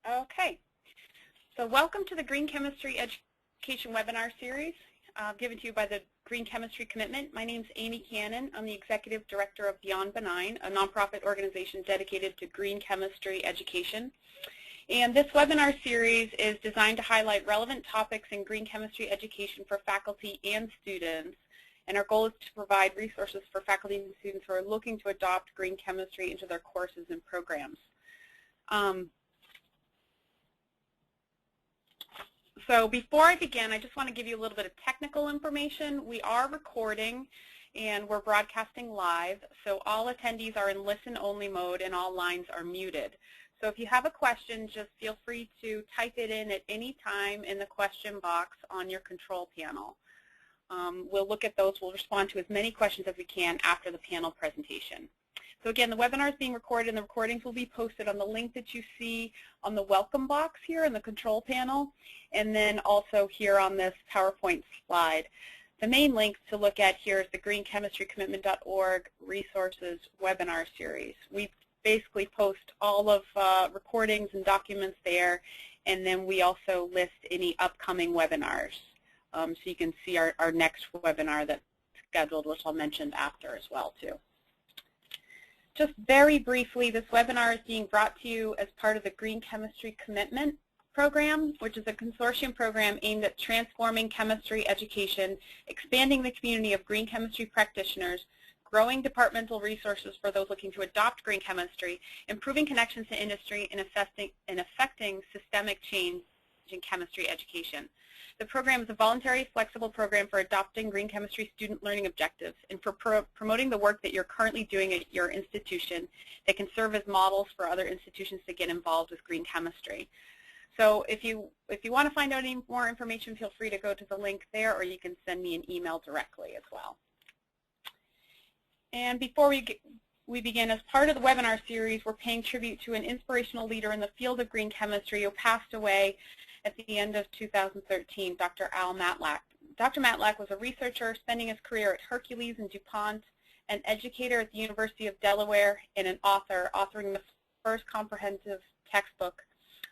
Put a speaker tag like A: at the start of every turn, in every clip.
A: Okay, so welcome to the Green Chemistry Education webinar series given to you by the Green Chemistry Commitment. My name is Amy Cannon. I'm the Executive Director of Beyond Benign, a nonprofit organization dedicated to green chemistry education. And this webinar series is designed to highlight relevant topics in green chemistry education for faculty and students. And our goal is to provide resources for faculty and students who are looking to adopt green chemistry into their courses and programs. So before I begin, I just want to give you a little bit of technical information. We are recording and we're broadcasting live, so all attendees are in listen-only mode and all lines are muted. So if you have a question, just feel free to type it in at any time in the question box on your control panel. We'll look at those. We'll respond to as many questions as we can after the panel presentation. So again, the webinar is being recorded and the recordings will be posted on the link that you see on the welcome box here in the control panel, and then also here on this PowerPoint slide. The main link to look at here is the greenchemistrykcommitment.org resources webinar series. We basically post all of recordings and documents there, and then we also list any upcoming webinars. So you can see our next webinar that's scheduled, which I'll mention after as well too. Just very briefly, this webinar is being brought to you as part of the Green Chemistry Commitment Program, which is a consortium program aimed at transforming chemistry education, expanding the community of green chemistry practitioners, growing departmental resources for those looking to adopt green chemistry, improving connections to industry, and affecting systemic change in chemistry education. The program is a voluntary, flexible program for adopting green chemistry student learning objectives and for promoting the work that you're currently doing at your institution that can serve as models for other institutions to get involved with green chemistry. So if you want to find out any more information, feel free to go to the link there, or you can send me an email directly as well. And before we begin, as part of the webinar series, we're paying tribute to an inspirational leader in the field of green chemistry who passed away at the end of 2013, Dr. Al Matlack. Dr. Matlack was a researcher spending his career at Hercules and DuPont, an educator at the University of Delaware, and an author, authoring the first comprehensive textbook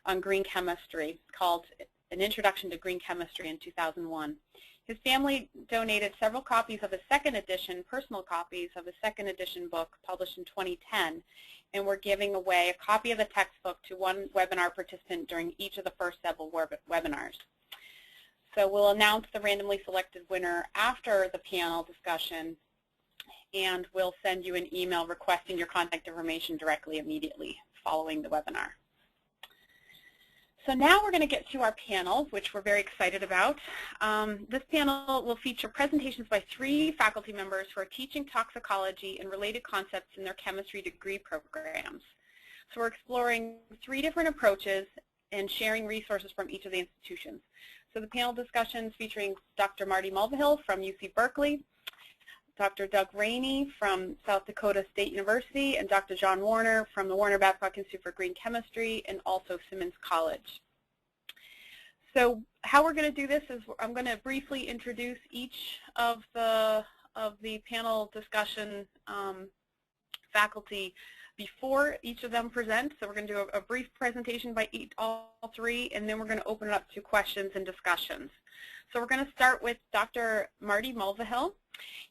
A: on green chemistry called An Introduction to Green Chemistry in 2001. His family donated several copies of his second edition, personal copies of his second edition book published in 2010, and we're giving away a copy of the textbook to one webinar participant during each of the first several webinars. So we'll announce the randomly selected winner after the panel discussion, and we'll send you an email requesting your contact information directly immediately following the webinar. So now we're going to get to our panel, which we're very excited about. This panel will feature presentations by 3 faculty members who are teaching toxicology and related concepts in their chemistry degree programs. So we're exploring 3 different approaches and sharing resources from each of the institutions. So the panel discussions featuring Dr. Marty Mulvihill from UC Berkeley, Dr. Doug Raynie from South Dakota State University, and Dr. John Warner from the Warner Babcock Institute for Green Chemistry, and also Simmons College. So how we're going to do this is I'm going to briefly introduce each of the panel discussion faculty before each of them presents. So we're going to do a brief presentation by all 3, and then we're going to open it up to questions and discussions. So we're going to start with Dr. Marty Mulvihill.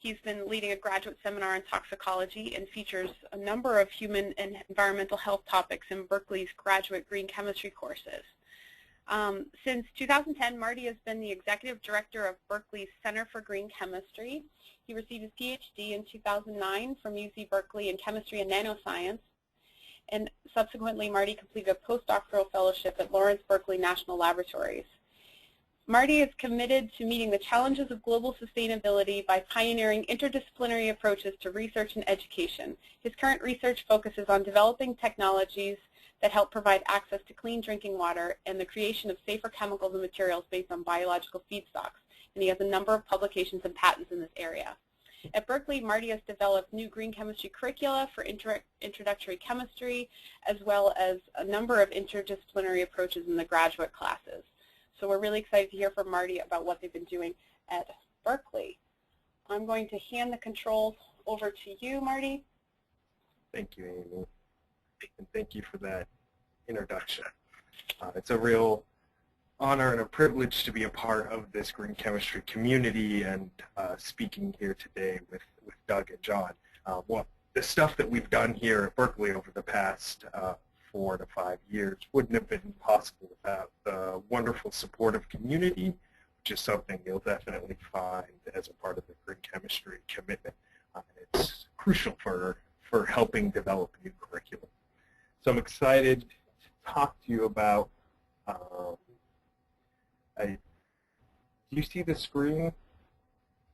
A: He's been leading a graduate seminar in toxicology and features a number of human and environmental health topics in Berkeley's graduate green chemistry courses. Since 2010, Marty has been the executive director of Berkeley's Center for Green Chemistry. He received his PhD in 2009 from UC Berkeley in chemistry and nanoscience, and subsequently Marty completed a postdoctoral fellowship at Lawrence Berkeley National Laboratories. Marty is committed to meeting the challenges of global sustainability by pioneering interdisciplinary approaches to research and education. His current research focuses on developing technologies that help provide access to clean drinking water and the creation of safer chemicals and materials based on biological feedstocks. And he has a number of publications and patents in this area. At Berkeley, Marty has developed new green chemistry curricula for introductory chemistry, as well as a number of interdisciplinary approaches in the graduate classes. So we're really excited to hear from Marty about what they've been doing at Berkeley. I'm going to hand the controls over to you, Marty.
B: Thank you, Amy, and thank you for that introduction. It's a real honor and a privilege to be a part of this green chemistry community and speaking here today with Doug and John. Well, the stuff that we've done here at Berkeley over the past 4 to 5 years wouldn't have been possible without the wonderful supportive community, which is something you'll definitely find as a part of the green chemistry commitment. It's crucial for helping develop new curriculum. So I'm excited to talk to you about, do you see the screen?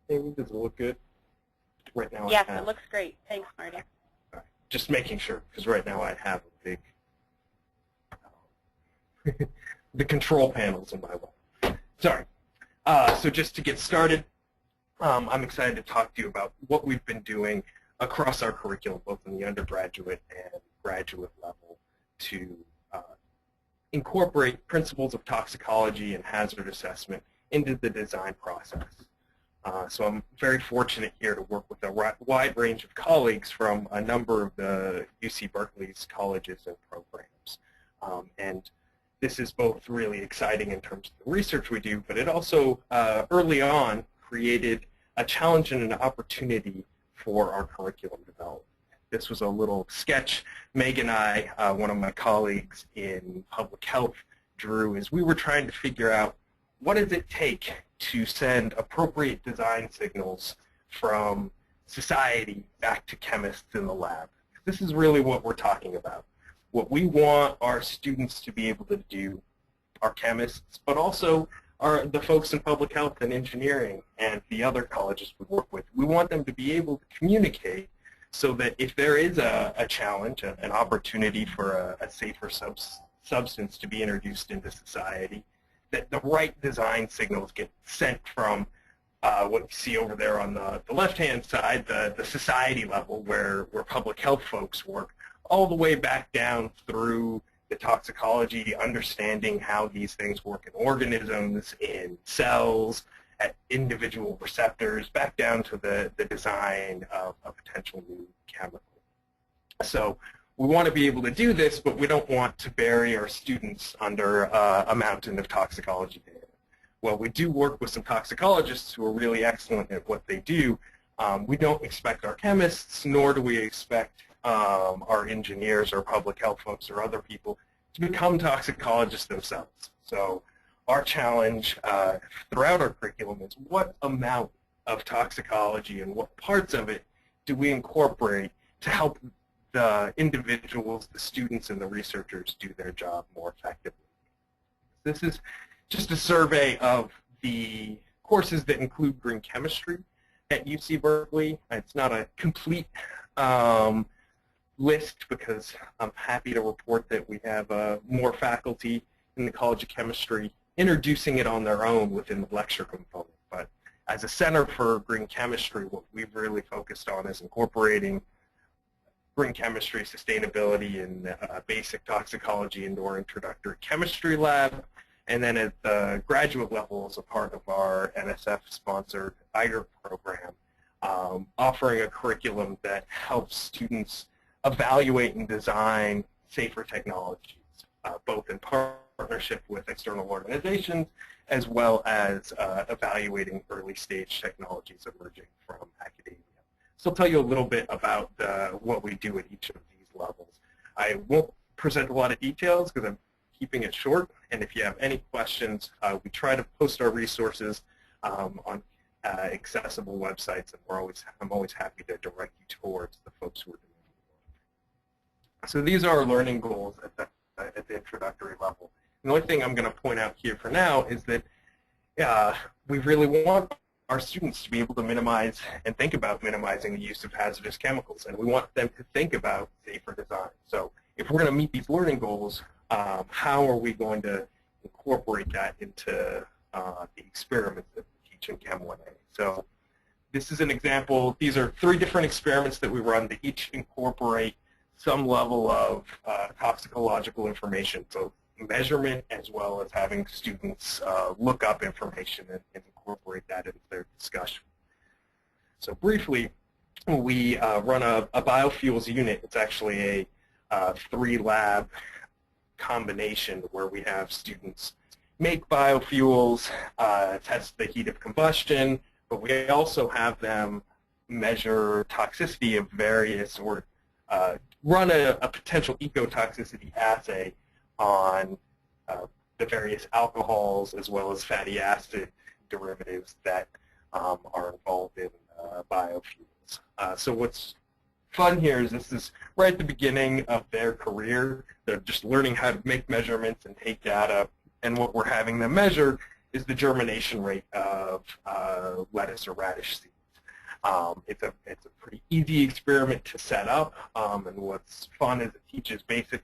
B: Amy, does it look good? Right now
A: yes, it looks great. Thanks, Marty.
B: All right. Just making sure, because right now I have a big, the control panel's in my way. Sorry. So just to get started, I'm excited to talk to you about what we've been doing across our curriculum, both in the undergraduate and graduate level, to incorporate principles of toxicology and hazard assessment into the design process. So I'm very fortunate here to work with a wide range of colleagues from a number of the UC Berkeley's colleges and programs. And this is both really exciting in terms of the research we do, but it also, early on, created a challenge and an opportunity for our curriculum development. This was a little sketch Meg and I, one of my colleagues in public health, drew as we were trying to figure out what does it take to send appropriate design signals from society back to chemists in the lab. This is really what we're talking about. What we want our students to be able to do, our chemists, but also the folks in public health and engineering and the other colleges we work with, we want them to be able to communicate so that if there is a challenge, an opportunity for a safer substance to be introduced into society, that the right design signals get sent from what you see over there on the left-hand side, the society level where public health folks work, all the way back down through the toxicology, understanding how these things work in organisms, in cells, at individual receptors, back down to the design of a potential new chemical. So we want to be able to do this, but we don't want to bury our students under a mountain of toxicology data. Well, we do work with some toxicologists who are really excellent at what they do. We don't expect our chemists, nor do we expect our engineers or public health folks or other people to become toxicologists themselves. So our challenge throughout our curriculum is what amount of toxicology and what parts of it do we incorporate to help the individuals, the students, and the researchers do their job more effectively. This is just a survey of the courses that include green chemistry at UC Berkeley. It's not a complete list because I'm happy to report that we have more faculty in the College of Chemistry introducing it on their own within the lecture component. But as a center for green chemistry, what we've really focused on is incorporating green chemistry, sustainability, and basic toxicology into our introductory chemistry lab. And then at the graduate level, as a part of our NSF-sponsored IGER program, offering a curriculum that helps students evaluate and design safer technologies, both in partnership with external organizations, as well as evaluating early-stage technologies emerging from academia. So I'll tell you a little bit about what we do at each of these levels. I won't present a lot of details because I'm keeping it short, and if you have any questions, we try to post our resources on accessible websites, and I'm always happy to direct you towards the folks who are doing the work. So these are our learning goals at the introductory level. And the only thing I'm going to point out here for now is that we really want our students to be able to minimize and think about minimizing the use of hazardous chemicals, and we want them to think about safer design. So if we're going to meet these learning goals, how are we going to incorporate that into the experiments that we teach in Chem 1A? So this is an example. These are 3 different experiments that we run that each incorporate some level of toxicological information, so measurement as well as having students look up information and incorporate that into their discussion. So briefly, we run a biofuels unit. It's actually a 3-lab combination where we have students make biofuels, test the heat of combustion, but we also have them measure toxicity of various, or run a potential ecotoxicity assay on the various alcohols as well as fatty acid derivatives that are involved in biofuels. So what's fun here is this is right at the beginning of their career. They're just learning how to make measurements and take data, and what we're having them measure is the germination rate of lettuce or radish seeds. It's a pretty easy experiment to set up, and what's fun is it teaches basic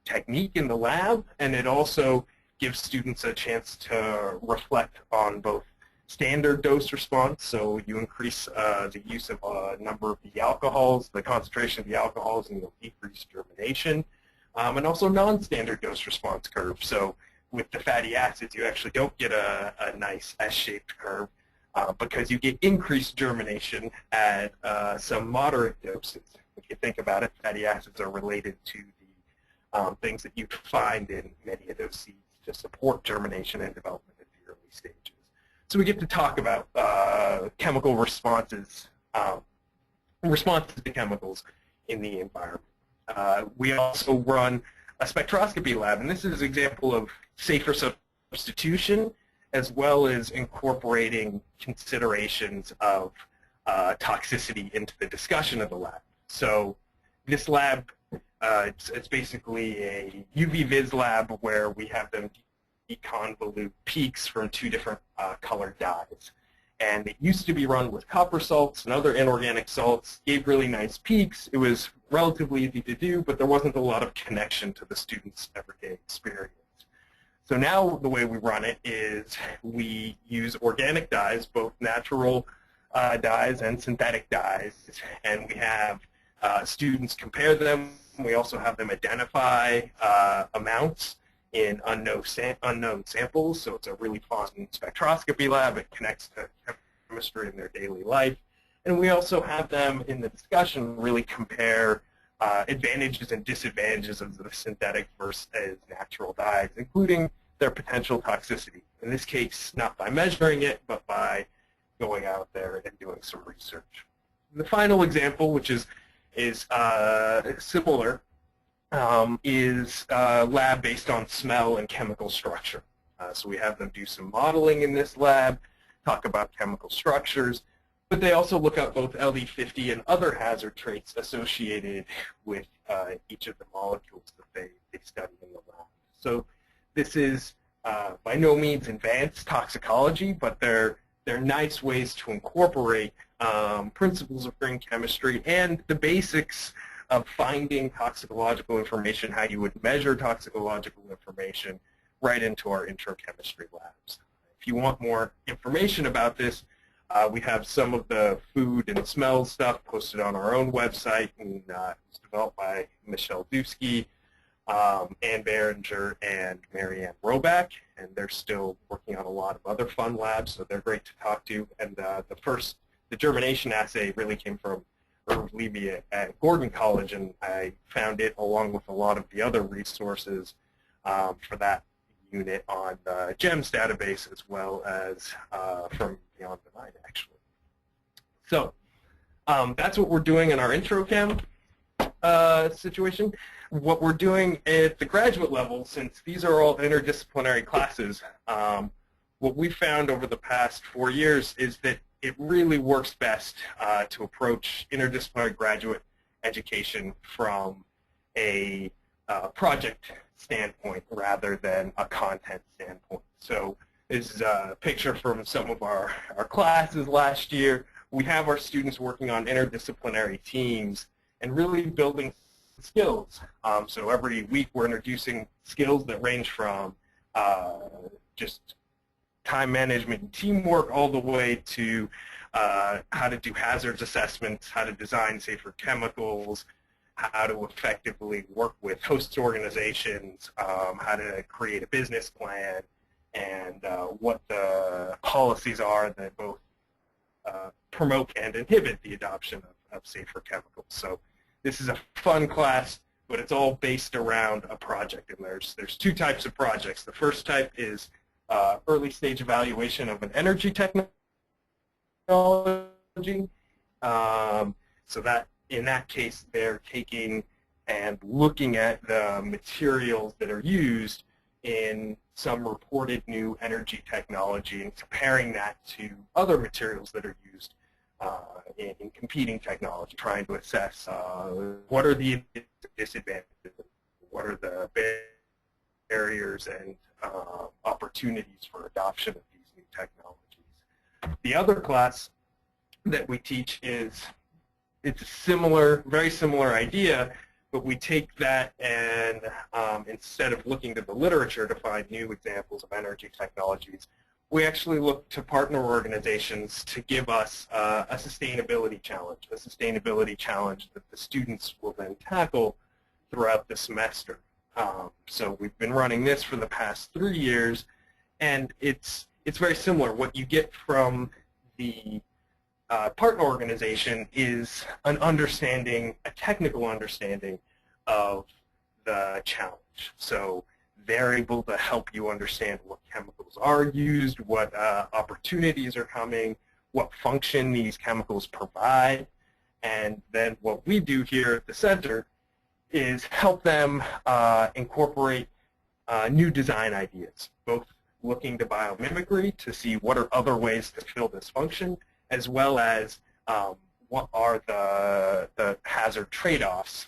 B: technique in the lab, and it also gives students a chance to reflect on both standard dose response, so you increase the use of a number of the alcohols, the concentration of the alcohols, and you'll decrease germination, and also non-standard dose response curve. So with the fatty acids, you actually don't get a nice S-shaped curve because you get increased germination at some moderate doses. If you think about it, fatty acids are related to the things that you find in many of those seeds to support germination and development at the early stages. So we get to talk about chemical responses, responses to chemicals in the environment. We also run a spectroscopy lab, and this is an example of safer substitution as well as incorporating considerations of toxicity into the discussion of the lab. So this lab, it's basically a UV vis lab where we have them deconvolute peaks from two different colored dyes. And it used to be run with copper salts and other inorganic salts, gave really nice peaks. It was relatively easy to do, but there wasn't a lot of connection to the students' everyday experience. So now the way we run it is we use organic dyes, both natural dyes and synthetic dyes, and we have students compare them. We also have them identify amounts in unknown samples, so it's a really fun spectroscopy lab. It connects to chemistry in their daily life. And we also have them in the discussion really compare advantages and disadvantages of the synthetic versus natural dyes, including their potential toxicity. In this case, not by measuring it, but by going out there and doing some research. The final example, which is similar, is a lab based on smell and chemical structure. So we have them do some modeling in this lab, talk about chemical structures, but they also look at both LD50 and other hazard traits associated with each of the molecules that they study in the lab. So this is by no means advanced toxicology, but they're nice ways to incorporate principles of green chemistry and the basics of finding toxicological information, how you would measure toxicological information, right into our intro chemistry labs. If you want more information about this, we have some of the food and smell stuff posted on our own website, and it's developed by Michelle Dusky, Ann Behringer, and Marianne Roback, and they're still working on a lot of other fun labs, so they're great to talk to. And the germination assay really came from Irv Levy at Gordon College, and I found it along with a lot of the other resources for that unit on the GEMS database, as well as from Beyond the Mind, actually. So that's what we're doing in our intro chem situation. What we're doing at the graduate level, since these are all interdisciplinary classes, what we found over the past 4 years is that it really works best to approach interdisciplinary graduate education from a project standpoint rather than a content standpoint. So this is a picture from some of our classes last year. We have our students working on interdisciplinary teams and really building skills. So every week we're introducing skills that range from just time management and teamwork all the way to how to do hazards assessments, how to design safer chemicals, how to effectively work with host organizations, how to create a business plan, and what the policies are that both promote and inhibit the adoption of safer chemicals. So this is a fun class. but it's all based around a project. And there's two types of projects. The first type is early stage evaluation of an energy technology. So that in that case, they're taking and looking at the materials that are used in some reported new energy technology and comparing that to other materials that are used in competing technology, trying to assess what are the disadvantages, what are the barriers and opportunities for adoption of these new technologies. The other class that we teach it's a similar, very similar idea, but we take that and instead of looking to the literature to find new examples of energy technologies, we actually look to partner organizations to give us a sustainability challenge that the students will then tackle throughout the semester. So we've been running this for the past 3 years, and it's very similar. What you get from the partner organization is an understanding, a technical understanding of the challenge. So they're able to help you understand what chemicals are used, what opportunities are coming, what function these chemicals provide, and then what we do here at the center is help them incorporate new design ideas, both looking to biomimicry to see what are other ways to fill this function, as well as what are the hazard trade-offs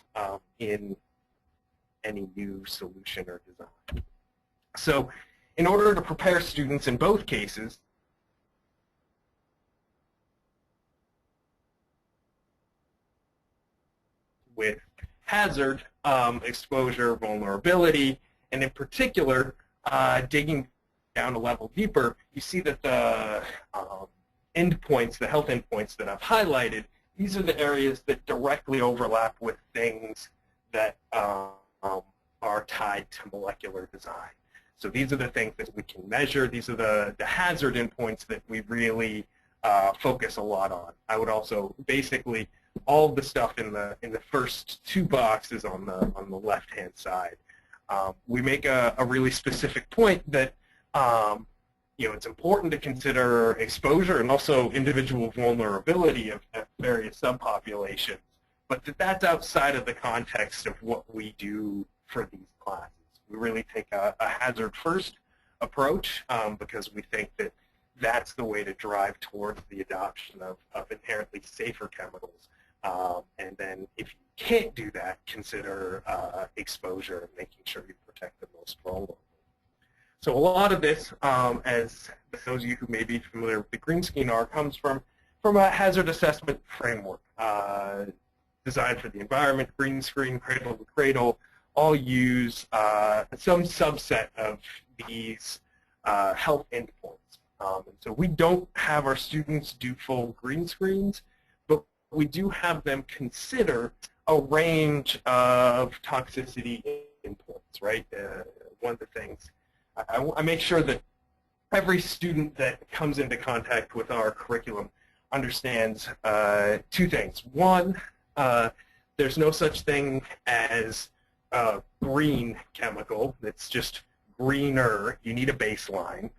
B: in any new solution or design. So in order to prepare students in both cases, with hazard, exposure, vulnerability, and in particular, digging down a level deeper, you see that the endpoints, the health endpoints that I've highlighted, these are the areas that directly overlap with things that are tied to molecular design. So these are the things that we can measure. These are the hazard endpoints that we really focus a lot on. I would also basically all the stuff in the first two boxes on the left-hand side. We make a really specific point that it's important to consider exposure and also individual vulnerability of various subpopulations, but that's outside of the context of what we do for these classes. We really take a hazard-first approach because we think that that's the way to drive towards the adoption of inherently safer chemicals. And then if you can't do that, consider exposure and making sure you protect the most vulnerable. So a lot of this, as those of you who may be familiar with the green screen are, comes from a hazard assessment framework designed for the environment. Green screen, cradle to cradle, all use some subset of these health endpoints. And so we don't have our students do full green screens, but we do have them consider a range of toxicity endpoints, right? One of the things, I make sure that every student that comes into contact with our curriculum understands two things. One, there's no such thing as a green chemical that's just greener. You need a baseline.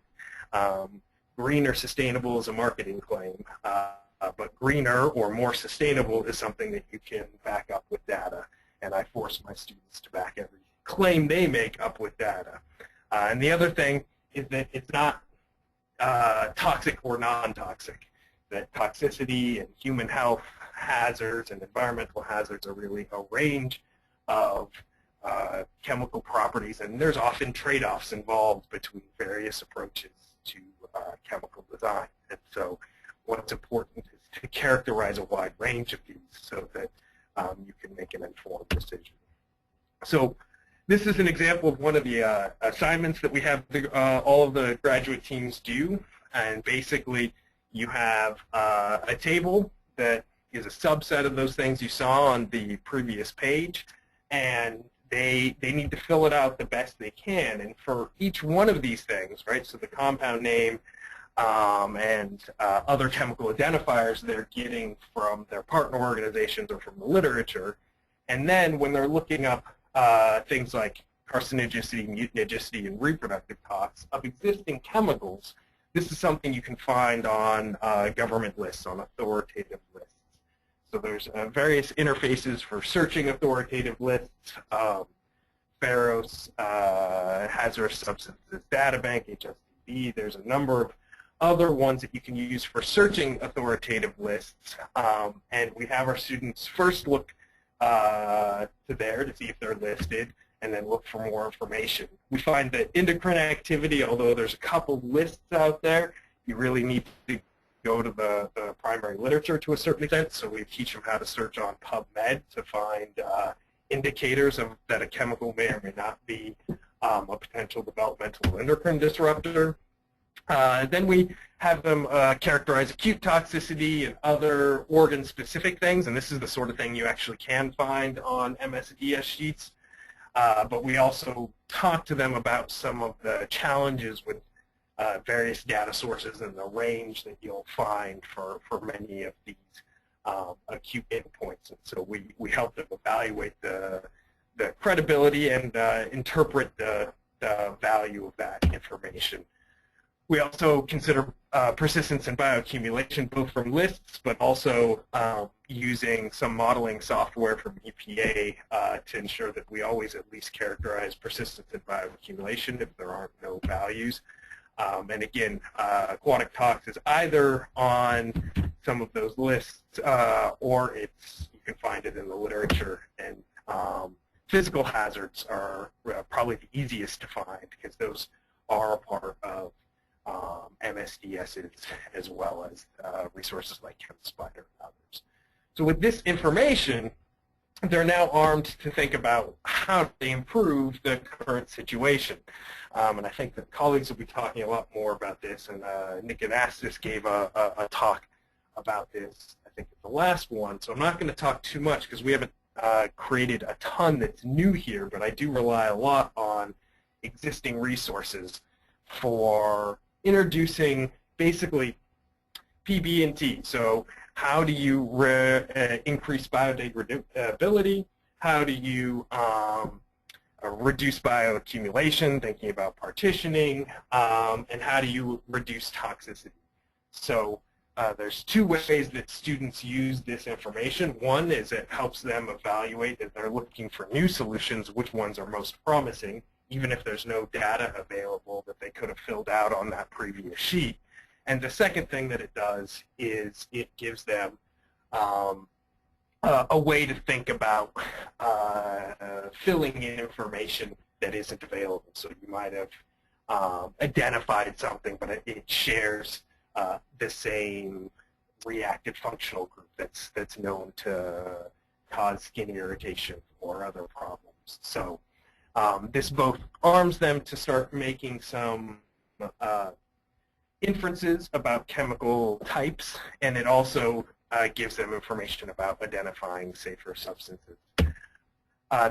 B: Green or sustainable is a marketing claim, but greener or more sustainable is something that you can back up with data, and I force my students to back every claim they make up with data. And the other thing is that it's not toxic or non-toxic, that toxicity and human health hazards and environmental hazards are really a range of chemical properties, and there's often trade-offs involved between various approaches to chemical design. And so what's important is to characterize a wide range of these so that you can make an informed decision. So this is an example of one of the assignments that we have all of the graduate teams do. And basically, you have a table that is a subset of those things you saw on the previous page, and they need to fill it out the best they can. And for each one of these things, right, so the compound name and other chemical identifiers they're getting from their partner organizations or from the literature, And then when they're looking up things like carcinogenicity, mutagenicity, and reproductive tox of existing chemicals, this is something you can find on government lists, on authoritative lists. So there's various interfaces for searching authoritative lists. Pharos, Hazardous Substances Data Bank, HSDB. There's a number of other ones that you can use for searching authoritative lists. And we have our students first look to there to see if they're listed, and then look for more information. We find that endocrine activity, although there's a couple lists out there, you really need to go to the primary literature to a certain extent. So we teach them how to search on PubMed to find indicators of that a chemical may or may not be a potential developmental endocrine disruptor. Then we have them characterize acute toxicity and other organ-specific things, and this is the sort of thing you actually can find on MSDS sheets. But we also talk to them about some of the challenges with various data sources and the range that you'll find for many of these acute endpoints. And so we help them evaluate the credibility and interpret the value of that information. We also consider persistence and bioaccumulation, both from lists, but also using some modeling software from EPA to ensure that we always at least characterize persistence and bioaccumulation if there aren't no values. And again, aquatic tox is either on some of those lists or you can find it in the literature. And physical hazards are probably the easiest to find because those are a part of MSDSs as well as resources like ChemSpider and others. So with this information, they're now armed to think about how they improve the current situation. And I think that colleagues will be talking a lot more about this, and Nick Anastas gave a talk about this, I think, at the last one. So I'm not going to talk too much because we haven't created a ton that's new here, but I do rely a lot on existing resources for introducing basically PB&T. So how do you increase biodegradability? How do you reduce bioaccumulation, thinking about partitioning, and how do you reduce toxicity? So there's two ways that students use this information. One is it helps them evaluate as they're looking for new solutions which ones are most promising, even if there's no data available that they could have filled out on that previous sheet. And the second thing that it does is it gives them a way to think about filling in information that isn't available. So you might have identified something, but it shares the same reactive functional group that's known to cause skin irritation or other problems. So this both arms them to start making some inferences about chemical types, and it also gives them information about identifying safer substances.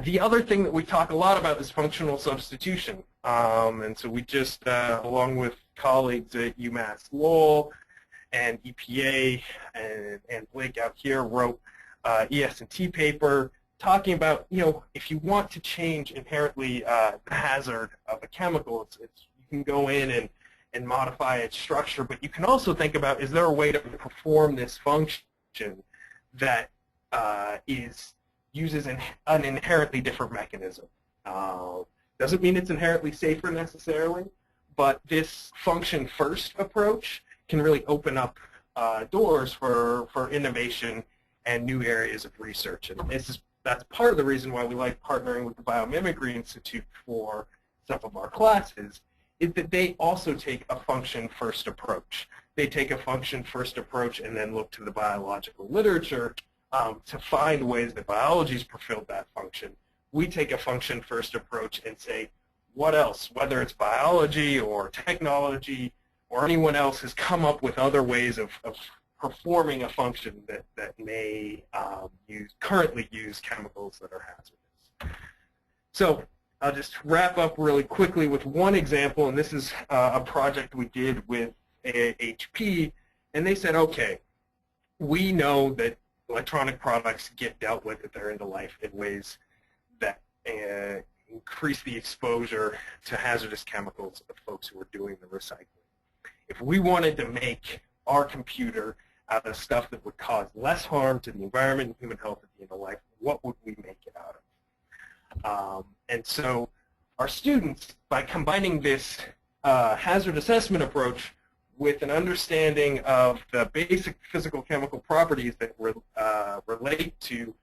B: The other thing that we talk a lot about is functional substitution. And so we just, along with colleagues at UMass Lowell and EPA and Blake out here, wrote ES&T paper talking about, if you want to change inherently the hazard of a chemical, you can go in and modify its structure, but you can also think about, is there a way to perform this function that uses an inherently different mechanism? Doesn't mean it's inherently safer necessarily, but this function-first approach can really open up doors for innovation and new areas of research. And that's part of the reason why we like partnering with the Biomimicry Institute for some of our classes, is that they also take a function-first approach. They take a function-first approach and then look to the biological literature to find ways that biology's fulfilled that function. We take a function-first approach and say, what else, whether it's biology or technology or anyone else has come up with other ways of performing a function that may currently use chemicals that are hazardous. So I'll just wrap up really quickly with one example, and this is a project we did with HP, and they said, okay, we know that electronic products get dealt with at their end of life in ways that increase the exposure to hazardous chemicals of folks who are doing the recycling. If we wanted to make our computer out of stuff that would cause less harm to the environment and human health at the end of life, what would we make it out of? And so our students, by combining this hazard assessment approach with an understanding of the basic physical chemical properties that relate to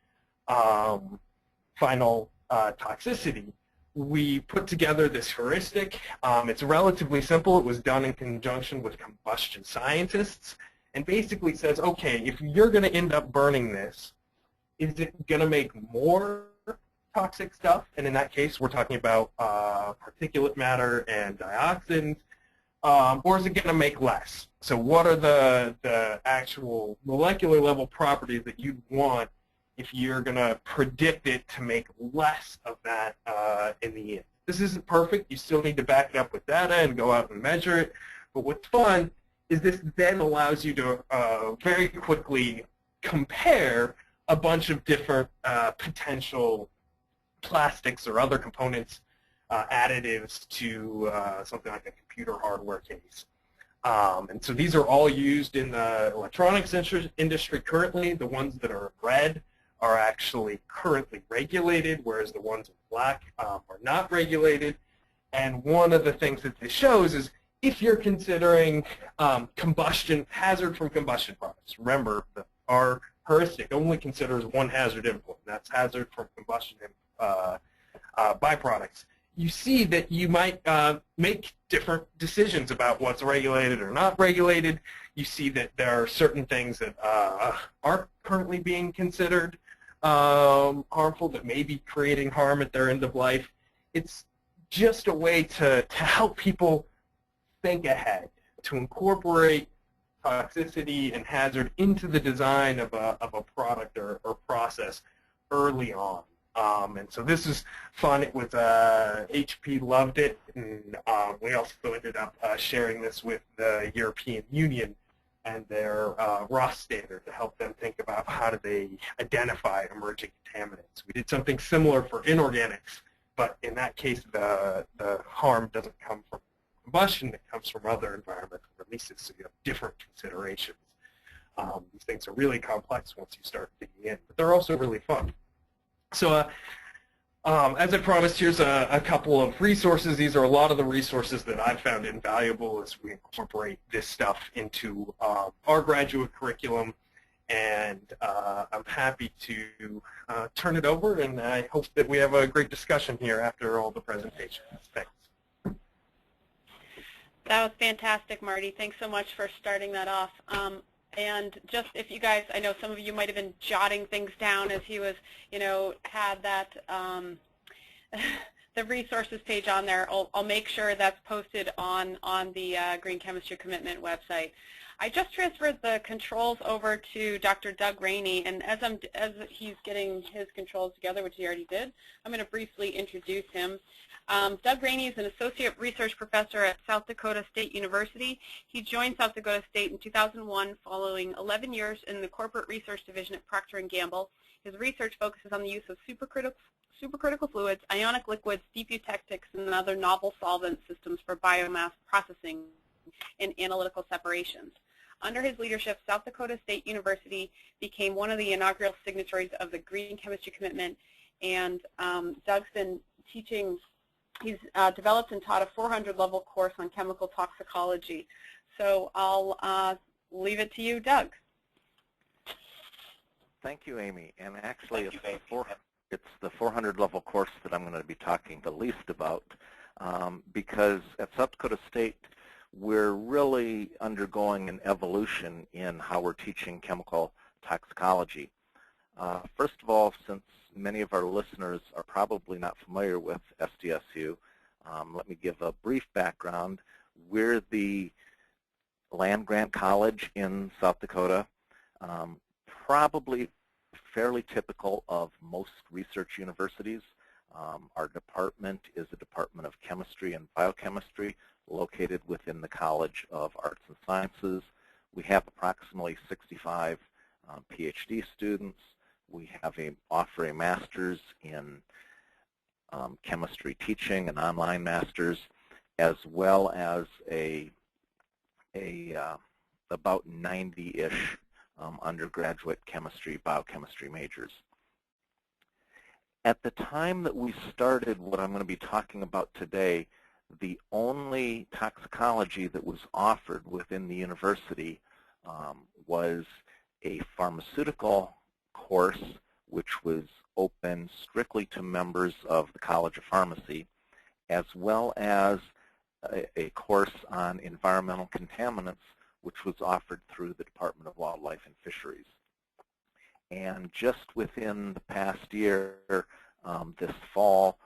B: final toxicity, we put together this heuristic. It's relatively simple. It was done in conjunction with combustion scientists, and basically says, okay, if you're going to end up burning this, is it going to make more toxic stuff? And in that case, we're talking about particulate matter and dioxins, or is it going to make less? So what are the actual molecular level properties that you'd want if you're going to predict it to make less of that in the end? This isn't perfect. You still need to back it up with data and go out and measure it. But what's fun is this then allows you to very quickly compare a bunch of different potential plastics or other components, additives to something like a computer hardware case. And so these are all used in the electronics industry currently. The ones that are red are actually currently regulated, whereas the ones in black are not regulated. And one of the things that this shows is if you're considering combustion, hazard from combustion products. Remember, our heuristic only considers one hazard input, and that's hazard from combustion byproducts. You see that you might make different decisions about what's regulated or not regulated. You see that there are certain things that aren't currently being considered harmful, that may be creating harm at their end of life. It's just a way to help people think ahead, to incorporate toxicity and hazard into the design of a product or process early on. And so this is fun. It was HP loved it, and we also ended up sharing this with the European Union and their ROS standard to help them think about how do they identify emerging contaminants. We did something similar for inorganics, but in that case the harm doesn't come from combustion, it comes from other environmental releases, so you have different considerations. These things are really complex once you start digging in, but they're also really fun. So as I promised, here's a couple of resources. These are a lot of the resources that I've found invaluable as we incorporate this stuff into our graduate curriculum, and I'm happy to turn it over, and I hope that we have a great discussion here after all the presentations. Thanks.
A: That was fantastic, Marty. Thanks so much for starting that off. And just if you guys, I know some of you might have been jotting things down as he was, had that, the resources page on there. I'll make sure that's posted on the Green Chemistry Commitment website. I just transferred the controls over to Dr. Doug Raynie, and as he's getting his controls together, which he already did, I'm going to briefly introduce him. Doug Raynie is an associate research professor at South Dakota State University. He joined South Dakota State in 2001 following 11 years in the corporate research division at Procter & Gamble. His research focuses on the use of supercritical fluids, ionic liquids, deep eutectics, and other novel solvent systems for biomass processing and analytical separations. Under his leadership, South Dakota State University became one of the inaugural signatories of the Green Chemistry Commitment, and Doug's been teaching. He's developed and taught a 400-level course on chemical toxicology. So I'll leave it to you, Doug.
C: Thank you, Amy. And actually, it's the 400-level course that I'm going to be talking the least about, because at South Dakota State, we're really undergoing an evolution in how we're teaching chemical toxicology. First of all, since many of our listeners are probably not familiar with SDSU, let me give a brief background. We're the land-grant college in South Dakota, probably fairly typical of most research universities. Our department is the Department of Chemistry and Biochemistry, located within the College of Arts and Sciences. We have approximately 65 PhD students. We offer a master's in chemistry teaching, an online master's, as well as about 90-ish undergraduate chemistry, biochemistry majors. At the time that we started what I'm going to be talking about today, the only toxicology that was offered within the university was a pharmaceutical course, which was open strictly to members of the College of Pharmacy, as well as a course on environmental contaminants, which was offered through the Department of Wildlife and Fisheries. And just within the past year, this fall,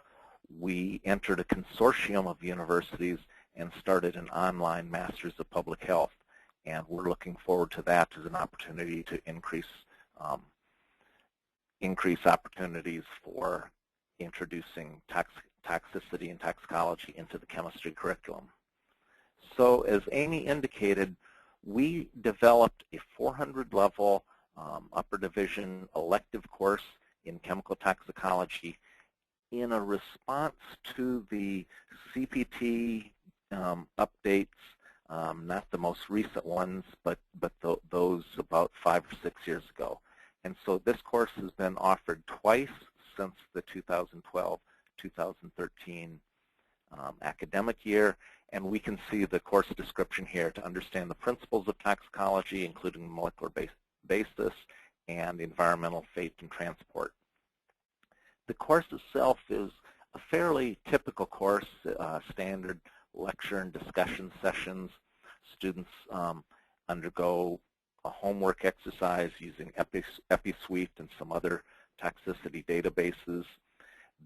C: we entered a consortium of universities and started an online Masters of Public Health. And we're looking forward to that as an opportunity to increase opportunities for introducing toxicity and toxicology into the chemistry curriculum. So as Amy indicated, we developed a 400-level upper division elective course in chemical toxicology in a response to the CPT updates, not the most recent ones, but those about 5 or 6 years ago. And so this course has been offered twice since the 2012-2013 academic year, and we can see the course description here to understand the principles of toxicology, including molecular basis and environmental fate and transport. The course itself is a fairly typical course, standard lecture and discussion sessions. Students undergo a homework exercise using EpiSuite and some other toxicity databases.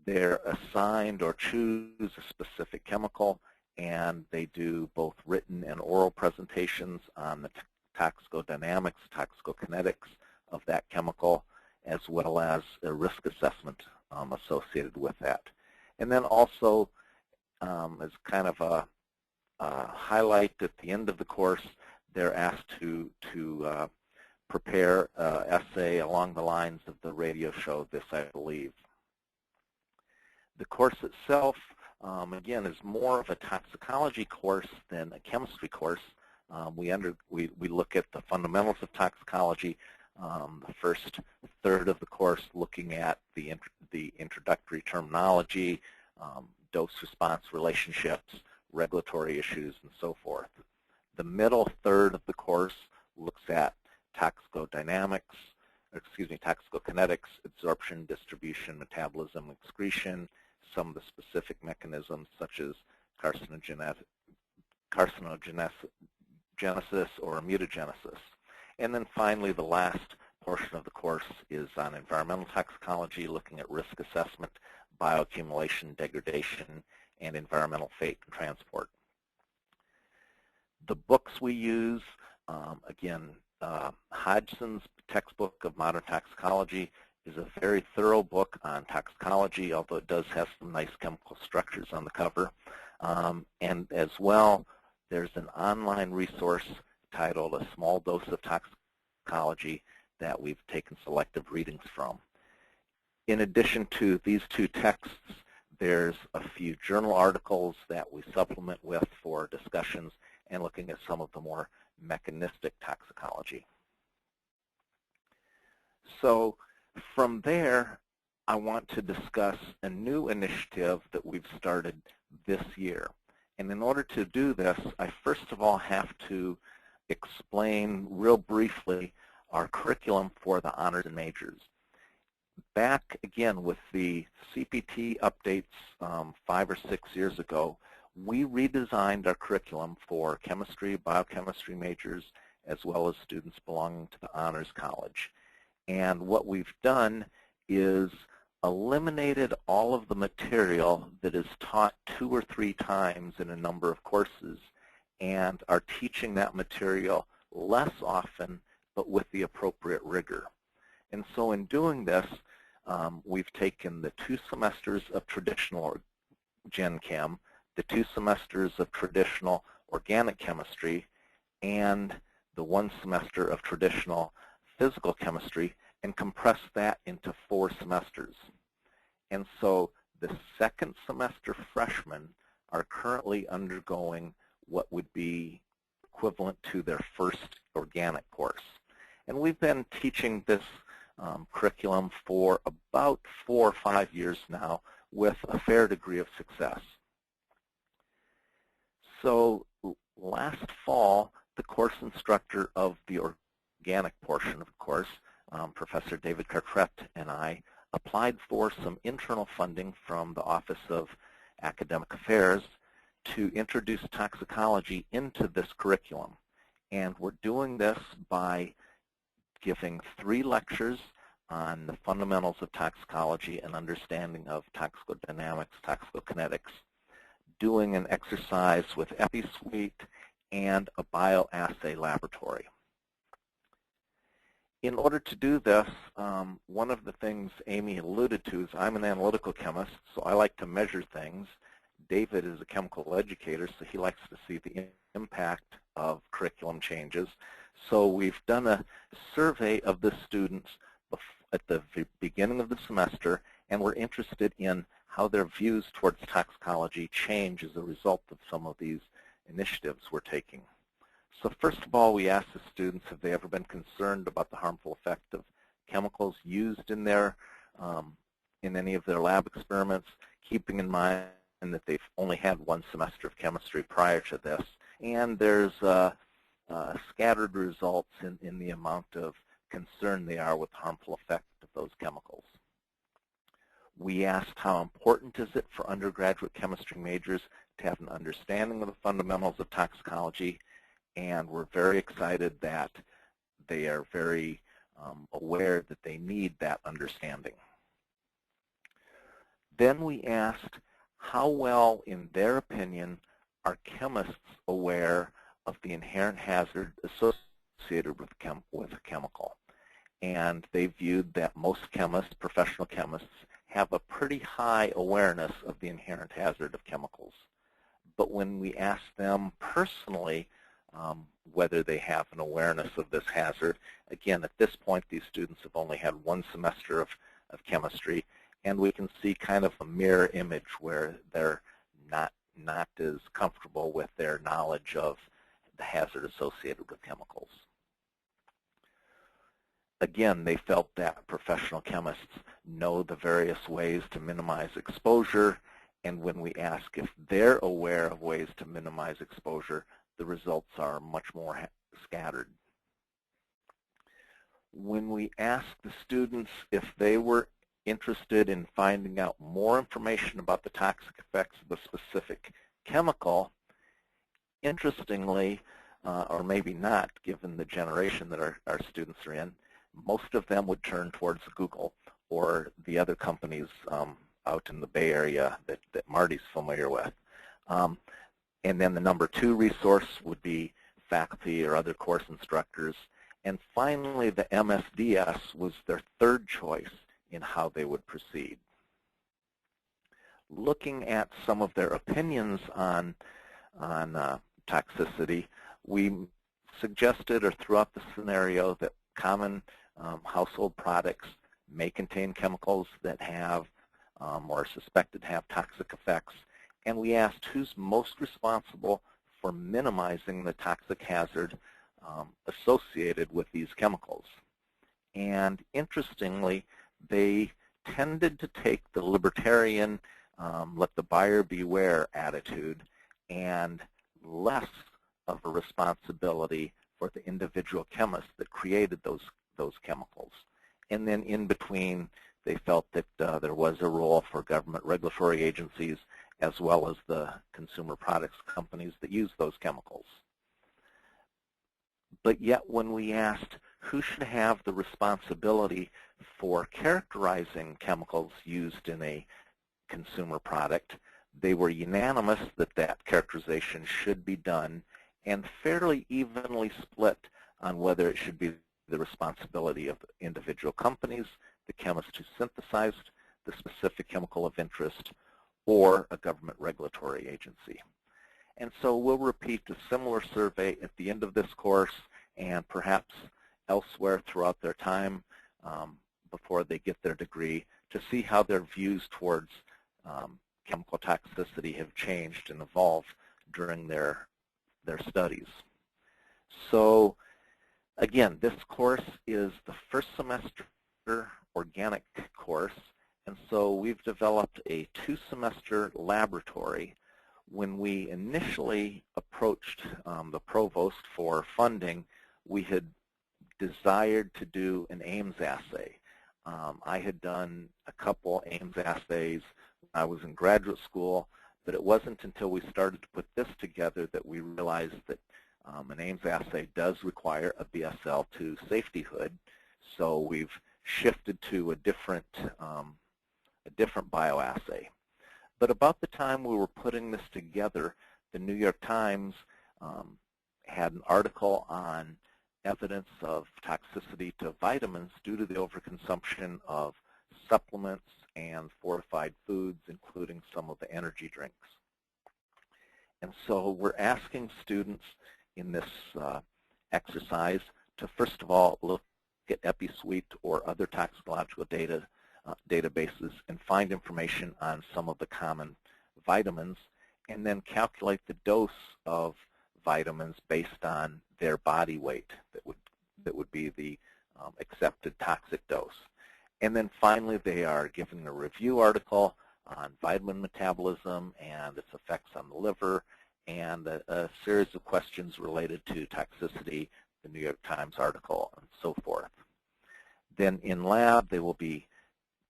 C: They're assigned or choose a specific chemical, and they do both written and oral presentations on the toxicodynamics, toxicokinetics of that chemical, as well as a risk assessment associated with that. And then also, as kind of a highlight at the end of the course, they're asked to prepare an essay along the lines of the radio show This I Believe. The course itself, again, is more of a toxicology course than a chemistry course. We look at the fundamentals of toxicology, the first third of the course looking at the introductory terminology, dose-response relationships, regulatory issues, and so forth. The middle third of the course looks at toxicokinetics, absorption, distribution, metabolism, excretion, some of the specific mechanisms such as carcinogenesis or mutagenesis. And then finally, the last portion of the course is on environmental toxicology, looking at risk assessment, bioaccumulation, degradation, and environmental fate and transport. The books we use, again, Hodgson's textbook of modern toxicology is a very thorough book on toxicology, although it does have some nice chemical structures on the cover. And as well, there's an online resource titled A Small Dose of Toxicology that we've taken selective readings from. In addition to these two texts, there's a few journal articles that we supplement with for discussions and looking at some of the more mechanistic toxicology. So from there, I want to discuss a new initiative that we've started this year. And in order to do this, I first of all have to explain real briefly our curriculum for the honors and majors. Back again with the CPT updates 5 or 6 years ago, we redesigned our curriculum for chemistry, biochemistry majors, as well as students belonging to the Honors College. And what we've done is eliminated all of the material that is taught 2 or 3 times in a number of courses and are teaching that material less often but with the appropriate rigor. And so in doing this, we've taken the 2 semesters of traditional Gen Chem, the 2 semesters of traditional organic chemistry, and the 1 semester of traditional physical chemistry and compressed that into 4 semesters. And so the second semester freshmen are currently undergoing what would be equivalent to their first organic course. And we've been teaching this curriculum for about 4 or 5 years now with a fair degree of success. So last fall, the course instructor of the organic portion of the course, Professor David Cartrette, and I applied for some internal funding from the Office of Academic Affairs to introduce toxicology into this curriculum. And we're doing this by giving 3 lectures on the fundamentals of toxicology and understanding of toxicodynamics, toxicokinetics, doing an exercise with EpiSuite, and a bioassay laboratory. In order to do this, one of the things Amy alluded to is I'm an analytical chemist, so I like to measure things. David is a chemical educator, so he likes to see the impact of curriculum changes. So we've done a survey of the students at the beginning of the semester, and we're interested in how their views towards toxicology change as a result of some of these initiatives we're taking. So first of all, we asked the students have they ever been concerned about the harmful effect of chemicals used in any of their lab experiments, keeping in mind that they've only had 1 semester of chemistry prior to this. And there's scattered results in the amount of concern they are with the harmful effect of those chemicals. We asked how important is it for undergraduate chemistry majors to have an understanding of the fundamentals of toxicology, and we're very excited that they are very aware that they need that understanding. Then we asked how well, in their opinion, are chemists aware of the inherent hazard associated with a chemical. And they viewed that most chemists, professional chemists, have a pretty high awareness of the inherent hazard of chemicals. But when we asked them personally whether they have an awareness of this hazard, again, at this point, these students have only had 1 semester of chemistry, and we can see kind of a mirror image where they're not as comfortable with their knowledge of the hazard associated with chemicals. Again, they felt that professional chemists know the various ways to minimize exposure, and when we ask if they're aware of ways to minimize exposure, the results are much more scattered. When we asked the students if they were interested in finding out more information about the toxic effects of a specific chemical, interestingly, or maybe not, given the generation that our students are in, most of them would turn towards Google or the other companies out in the Bay Area that Marty's familiar with. And then the number 2 resource would be faculty or other course instructors. And finally, the MSDS was their 3rd choice in how they would proceed. Looking at some of their opinions on toxicity, we suggested or threw out the scenario that common household products may contain chemicals that have or are suspected to have toxic effects, and we asked who's most responsible for minimizing the toxic hazard associated with these chemicals. And interestingly, they tended to take the libertarian, let the buyer beware attitude, and less of a responsibility for the individual chemist that created those chemicals. And then in between, they felt that there was a role for government regulatory agencies as well as the consumer products companies that use those chemicals. But yet when we asked who should have the responsibility for characterizing chemicals used in a consumer product, they were unanimous that that characterization should be done and fairly evenly split on whether it should be the responsibility of individual companies, the chemist who synthesized the specific chemical of interest, or a government regulatory agency. And so we'll repeat a similar survey at the end of this course and perhaps elsewhere throughout their time before they get their degree, to see how their views towards chemical toxicity have changed and evolved during their studies. So again, this course is the first semester organic course, and so we've developed a 2-semester laboratory. When we initially approached the provost for funding, we had desired to do an Ames assay. I had done a couple Ames assays when I was in graduate school, but it wasn't until we started to put this together that we realized that an Ames assay does require a BSL-2 safety hood, so we've shifted to a different bioassay. But about the time we were putting this together, the New York Times had an article on evidence of toxicity to vitamins due to the overconsumption of supplements and fortified foods, including some of the energy drinks. And so we're asking students in this exercise to, first of all, look at EpiSuite or other toxicological databases and find information on some of the common vitamins, and then calculate the dose of vitamins based on their body weight that would be the accepted toxic dose. And then finally, they are given a review article on vitamin metabolism and its effects on the liver, and a series of questions related to toxicity, the New York Times article, and so forth. Then in lab, they will be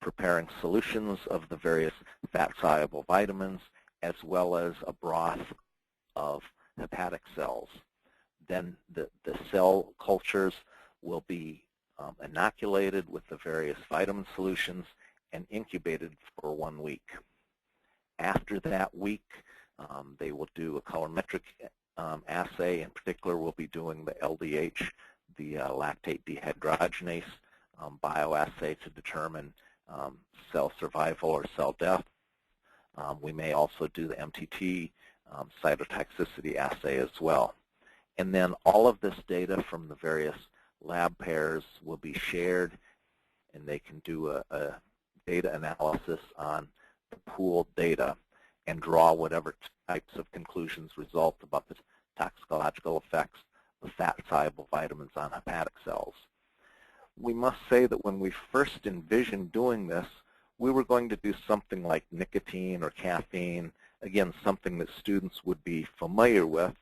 C: preparing solutions of the various fat-soluble vitamins, as well as a broth of hepatic cells. Then the cell cultures will be inoculated with the various vitamin solutions and incubated for 1 week. After that week, they will do a colorimetric assay. In particular, we'll be doing the LDH, the lactate dehydrogenase bioassay to determine cell survival or cell death. We may also do the MTT cytotoxicity assay as well. And then all of this data from the various lab pairs will be shared, and they can do a data analysis on the pooled data and draw whatever types of conclusions result about the toxicological effects of fat-soluble vitamins on hepatic cells. We must say that when we first envisioned doing this, we were going to do something like nicotine or caffeine, again, something that students would be familiar with,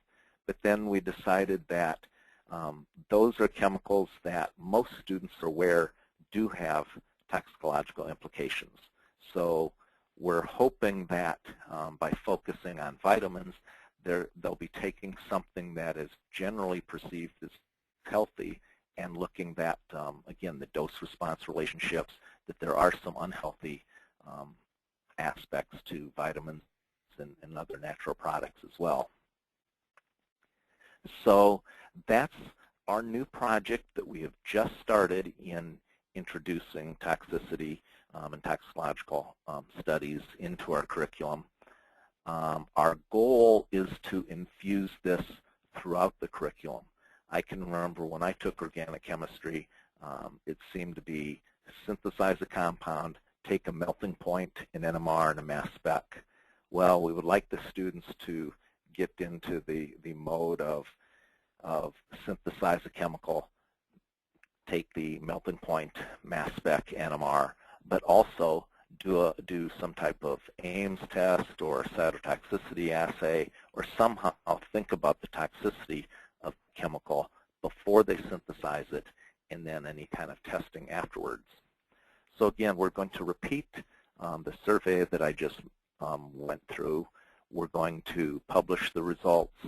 C: but then we decided that those are chemicals that most students are aware do have toxicological implications. So we're hoping that by focusing on vitamins, they'll be taking something that is generally perceived as healthy and looking at, again, the dose-response relationships, that there are some unhealthy aspects to vitamins and other natural products as well. So that's our new project that we have just started in introducing toxicity and toxicological studies into our curriculum. Our goal is to infuse this throughout the curriculum. I can remember when I took organic chemistry, it seemed to be synthesize a compound, take a melting point, an NMR, and a mass spec. Well, we would like the students to get into the mode of synthesize a chemical, take the melting point, mass spec, NMR, but also do some type of Ames test or cytotoxicity assay, or somehow think about the toxicity of chemical before they synthesize it, and then any kind of testing afterwards. So again, we're going to repeat the survey that I just went through. We're going to publish the results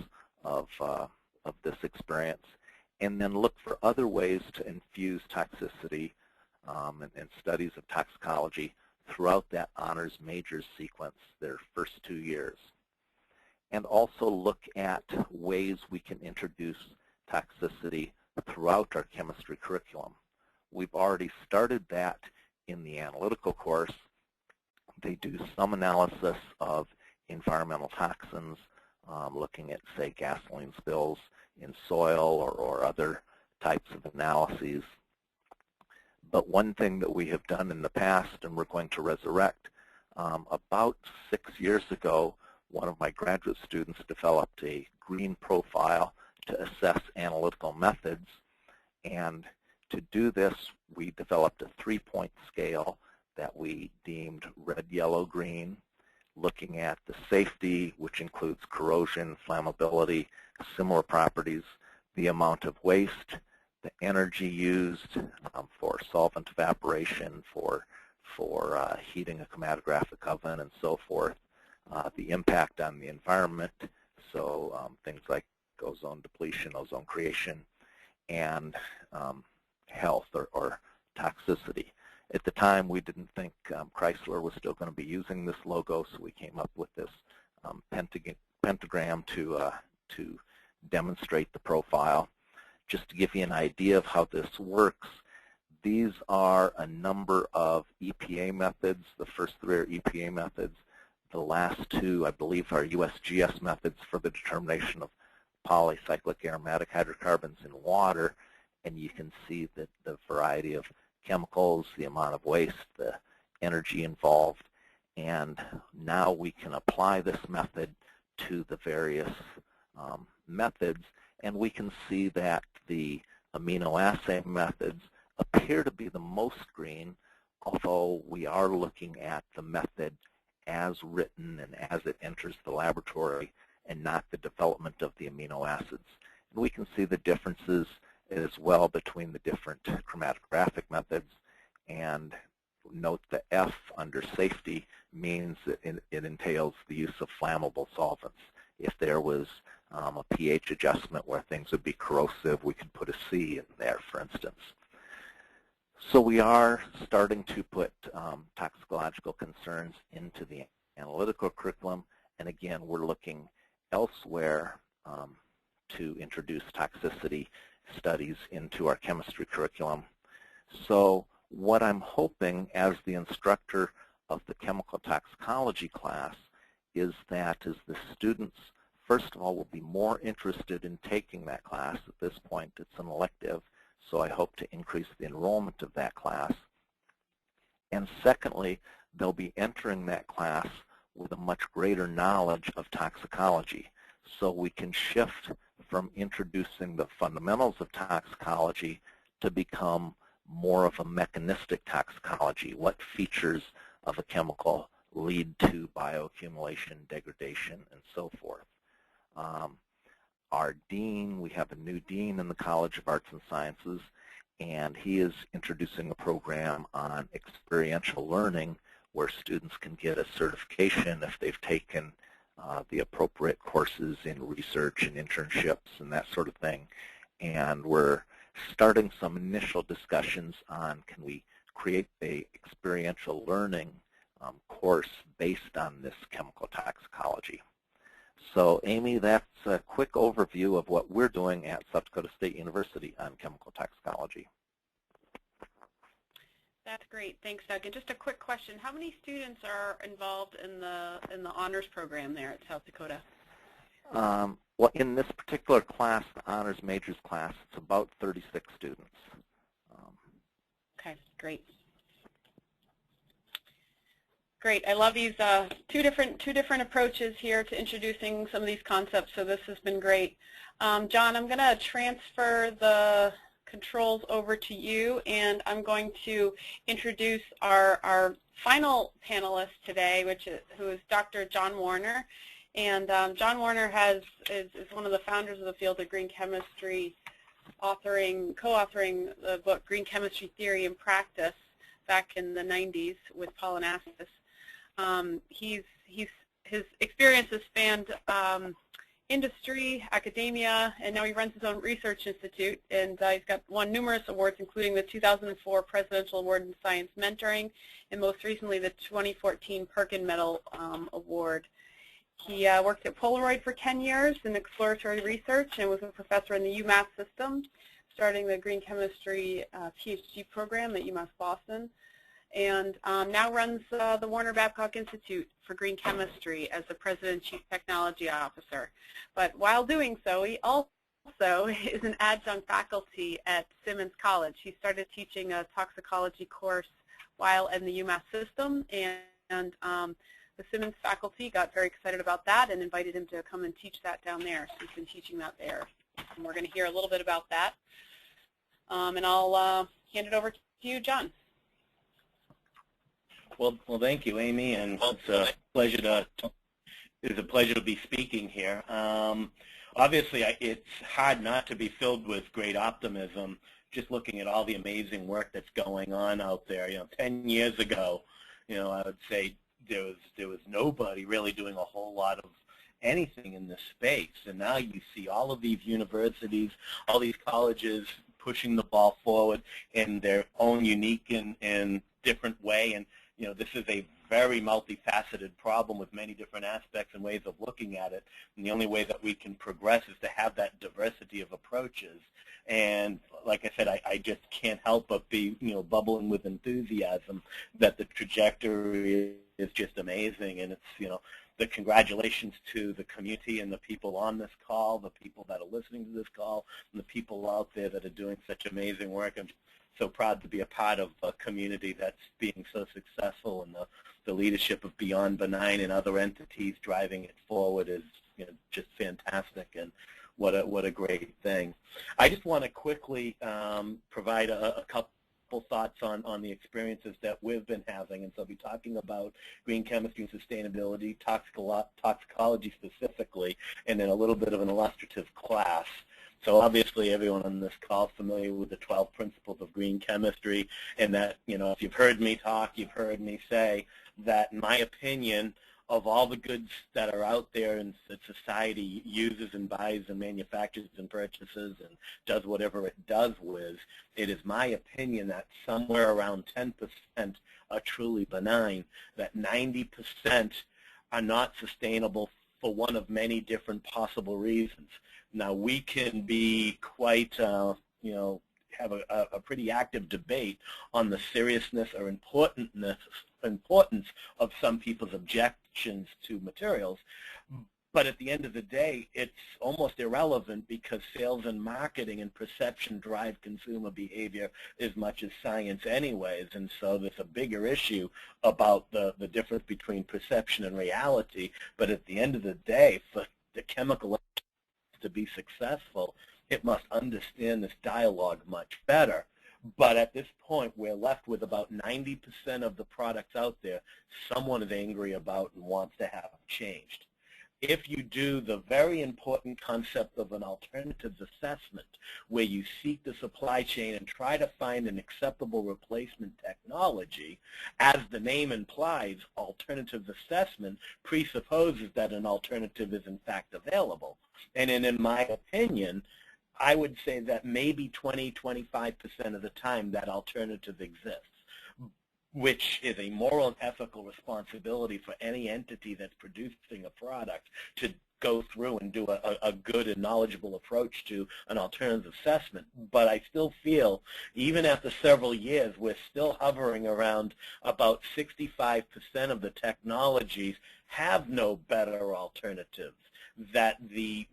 C: of this experience, and then look for other ways to infuse toxicity and studies of toxicology throughout that honors majors sequence, their first 2 years. And also look at ways we can introduce toxicity throughout our chemistry curriculum. We've already started that in the analytical course. They do some analysis of environmental toxins, looking at, say, gasoline spills in soil or other types of analyses. But one thing that we have done in the past, and we're going to resurrect, about 6 years ago, one of my graduate students developed a green profile to assess analytical methods. And to do this, we developed a 3-point scale that we deemed red, yellow, green, looking at the safety, which includes corrosion, flammability, similar properties, the amount of waste, the energy used for solvent evaporation, for heating a chromatographic oven, and so forth, the impact on the environment, so things like ozone depletion, ozone creation, and health or toxicity. At the time, we didn't think Chrysler was still going to be using this logo, so we came up with this pentagram to demonstrate the profile. Just to give you an idea of how this works, these are a number of EPA methods. The first 3 are EPA methods. The last 2, I believe, are USGS methods for the determination of polycyclic aromatic hydrocarbons in water. And you can see that the variety of chemicals, the amount of waste, the energy involved. And now we can apply this method to the various methods, and we can see that the immunoassay methods appear to be the most green, although we are looking at the method as written and as it enters the laboratory and not the development of the amino acids. And we can see the differences as well between the different chromatographic methods, and note the F under safety means that it entails the use of flammable solvents. If there was a pH adjustment where things would be corrosive, we could put a C in there, for instance. So we are starting to put toxicological concerns into the analytical curriculum, and again, we're looking elsewhere to introduce toxicity studies into our chemistry curriculum. So what I'm hoping as the instructor of the chemical toxicology class is that as the students, first of all, will be more interested in taking that class. At this point, it's an elective, so I hope to increase the enrollment of that class. And secondly, they'll be entering that class with a much greater knowledge of toxicology, so we can shift from introducing the fundamentals of toxicology to become more of a mechanistic toxicology. What features of a chemical lead to bioaccumulation, degradation, and so forth. Our dean, we have a new dean in the College of Arts and Sciences, and he is introducing a program on experiential learning where students can get a certification if they've taken the appropriate courses in research and internships and that sort of thing. And we're starting some initial discussions on, can we create a experiential learning course based on this chemical toxicology. So Amy, that's a quick overview of what we're doing at South Dakota State University on chemical toxicology.
A: That's great. Thanks, Doug. And just a quick question. How many students are involved in the honors program there at South Dakota?
C: Well, in this particular class, the honors majors class, it's about 36 students.
A: Okay, great. Great. I love these two different approaches here to introducing some of these concepts. So this has been great. John, I'm going to transfer the controls over to you, and I'm going to introduce our final panelist today, who is Dr. John Warner. And John Warner is one of the founders of the field of green chemistry, co-authoring the book Green Chemistry Theory and Practice back in the 90s with Paul Anastas. His experience has spanned industry, academia, and now he runs his own research institute, and he's won numerous awards, including the 2004 Presidential Award in Science Mentoring, and most recently the 2014 Perkin Medal Award. He worked at Polaroid for 10 years in exploratory research and was a professor in the UMass system, starting the green chemistry PhD program at UMass Boston, and now runs the Warner Babcock Institute for Green Chemistry as the President and Chief Technology Officer. But while doing so, he also also is an adjunct faculty at Simmons College. He started teaching a toxicology course while in the UMass system, and the Simmons faculty got very excited about that and invited him to come and teach that down there. So he's been teaching that there. And we're going to hear a little bit about that. And I'll hand it over to you, John.
D: Well, thank you, Amy, and it's a pleasure to be speaking here. Obviously, it's hard not to be filled with great optimism just looking at all the amazing work that's going on out there. 10 years ago, I would say there was nobody really doing a whole lot of anything in this space, and now you see all of these universities, all these colleges pushing the ball forward in their own unique and different way. And this is a very multifaceted problem with many different aspects and ways of looking at it. And the only way that we can progress is to have that diversity of approaches. And like I said, I just can't help but be bubbling with enthusiasm that the trajectory is just amazing. And it's the congratulations to the community and the people on this call, the people that are listening to this call, and the people out there that are doing such amazing work. I'm so proud to be a part of a community that's being so successful, and the leadership of Beyond Benign and other entities driving it forward is just fantastic, and what a great thing. I just want to quickly provide a couple thoughts on the experiences that we've been having, and so I'll be talking about green chemistry and sustainability, toxicology specifically, and then a little bit of an illustrative class. So obviously everyone on this call is familiar with the 12 principles of green chemistry, and that, if you've heard me talk, you've heard me say that, in my opinion, of all the goods that are out there and that society uses and buys and manufactures and purchases and does whatever it does with, it is my opinion that somewhere around 10% are truly benign, that 90% are not sustainable for one of many different possible reasons. Now, we can be quite, have a pretty active debate on the seriousness or importance of some people's objections to materials, but at the end of the day, it's almost irrelevant because sales and marketing and perception drive consumer behavior as much as science anyways, and so there's a bigger issue about the difference between perception and reality. But at the end of the day, for the chemical to be successful, it must understand this dialogue much better. But at this point, we're left with about 90% of the products out there someone is angry about and wants to have changed. If you do the very important concept of an alternatives assessment, where you seek the supply chain and try to find an acceptable replacement technology, as the name implies, alternatives assessment presupposes that an alternative is in fact available. And in my opinion, I would say that maybe 20–25% of the time that alternative exists, which is a moral and ethical responsibility for any entity that's producing a product to go through and do a good and knowledgeable approach to an alternative assessment. But I still feel, even after several years, we're still hovering around about 65% of the technologies have no better alternatives, that the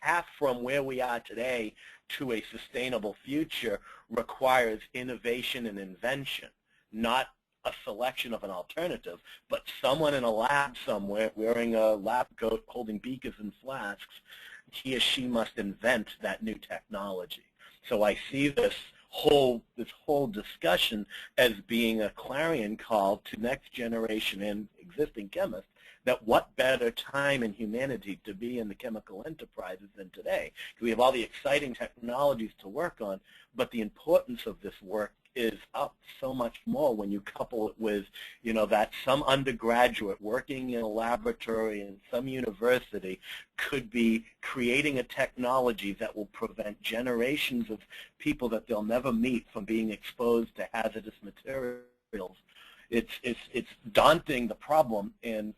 D: path from where we are today to a sustainable future requires innovation and invention, not a selection of an alternative, but someone in a lab somewhere wearing a lab coat holding beakers and flasks, he or she must invent that new technology. So I see this whole discussion as being a clarion call to next generation and existing chemists, that what better time in humanity to be in the chemical enterprises than today? We have all the exciting technologies to work on, but the importance of this work is up so much more when you couple it with, that some undergraduate working in a laboratory in some university could be creating a technology that will prevent generations of people that they'll never meet from being exposed to hazardous materials. It's daunting, the problem, and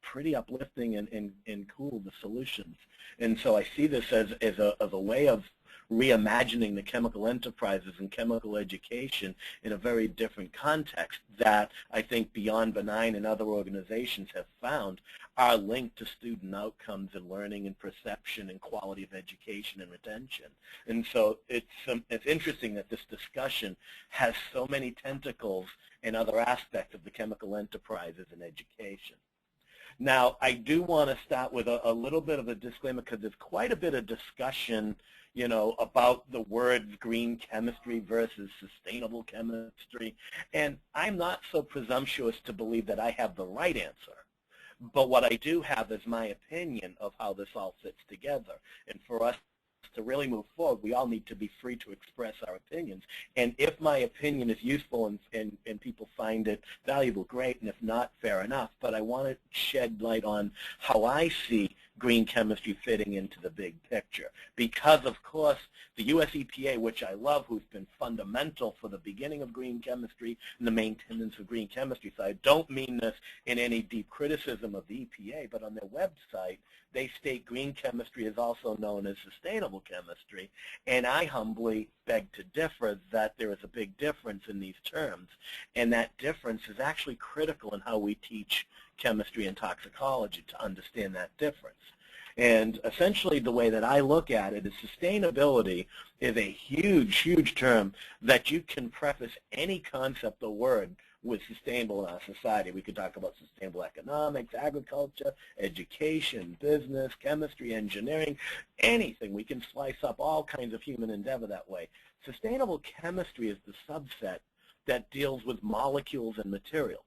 D: pretty uplifting and cool, the solutions. And so I see this as a way of reimagining the chemical enterprises and chemical education in a very different context that I think Beyond Benign and other organizations have found are linked to student outcomes and learning and perception and quality of education and retention. And so it's interesting that this discussion has so many tentacles and other aspects of the chemical enterprises and education. Now, I do want to start with a little bit of a disclaimer because there's quite a bit of discussion, you know, about the words green chemistry versus sustainable chemistry. And I'm not so presumptuous to believe that I have the right answer. But what I do have is my opinion of how this all fits together. And for us to really move forward, we all need to be free to express our opinions. And if my opinion is useful and people find it valuable, great, and if not, fair enough. But I want to shed light on how I see green chemistry fitting into the big picture. Because, of course, the U.S. EPA, which I love, who's been fundamental for the beginning of green chemistry and the maintenance of green chemistry. So I don't mean this in any deep criticism of the EPA, but on their website, they state green chemistry is also known as sustainable chemistry, and I humbly beg to differ that there is a big difference in these terms, and that difference is actually critical in how we teach chemistry and toxicology to understand that difference. And essentially the way that I look at it is sustainability is a huge, huge term that you can preface any concept or word with sustainable in our society. We could talk about sustainable economics, agriculture, education, business, chemistry, engineering, anything. We can slice up all kinds of human endeavor that way. Sustainable chemistry is the subset that deals with molecules and materials.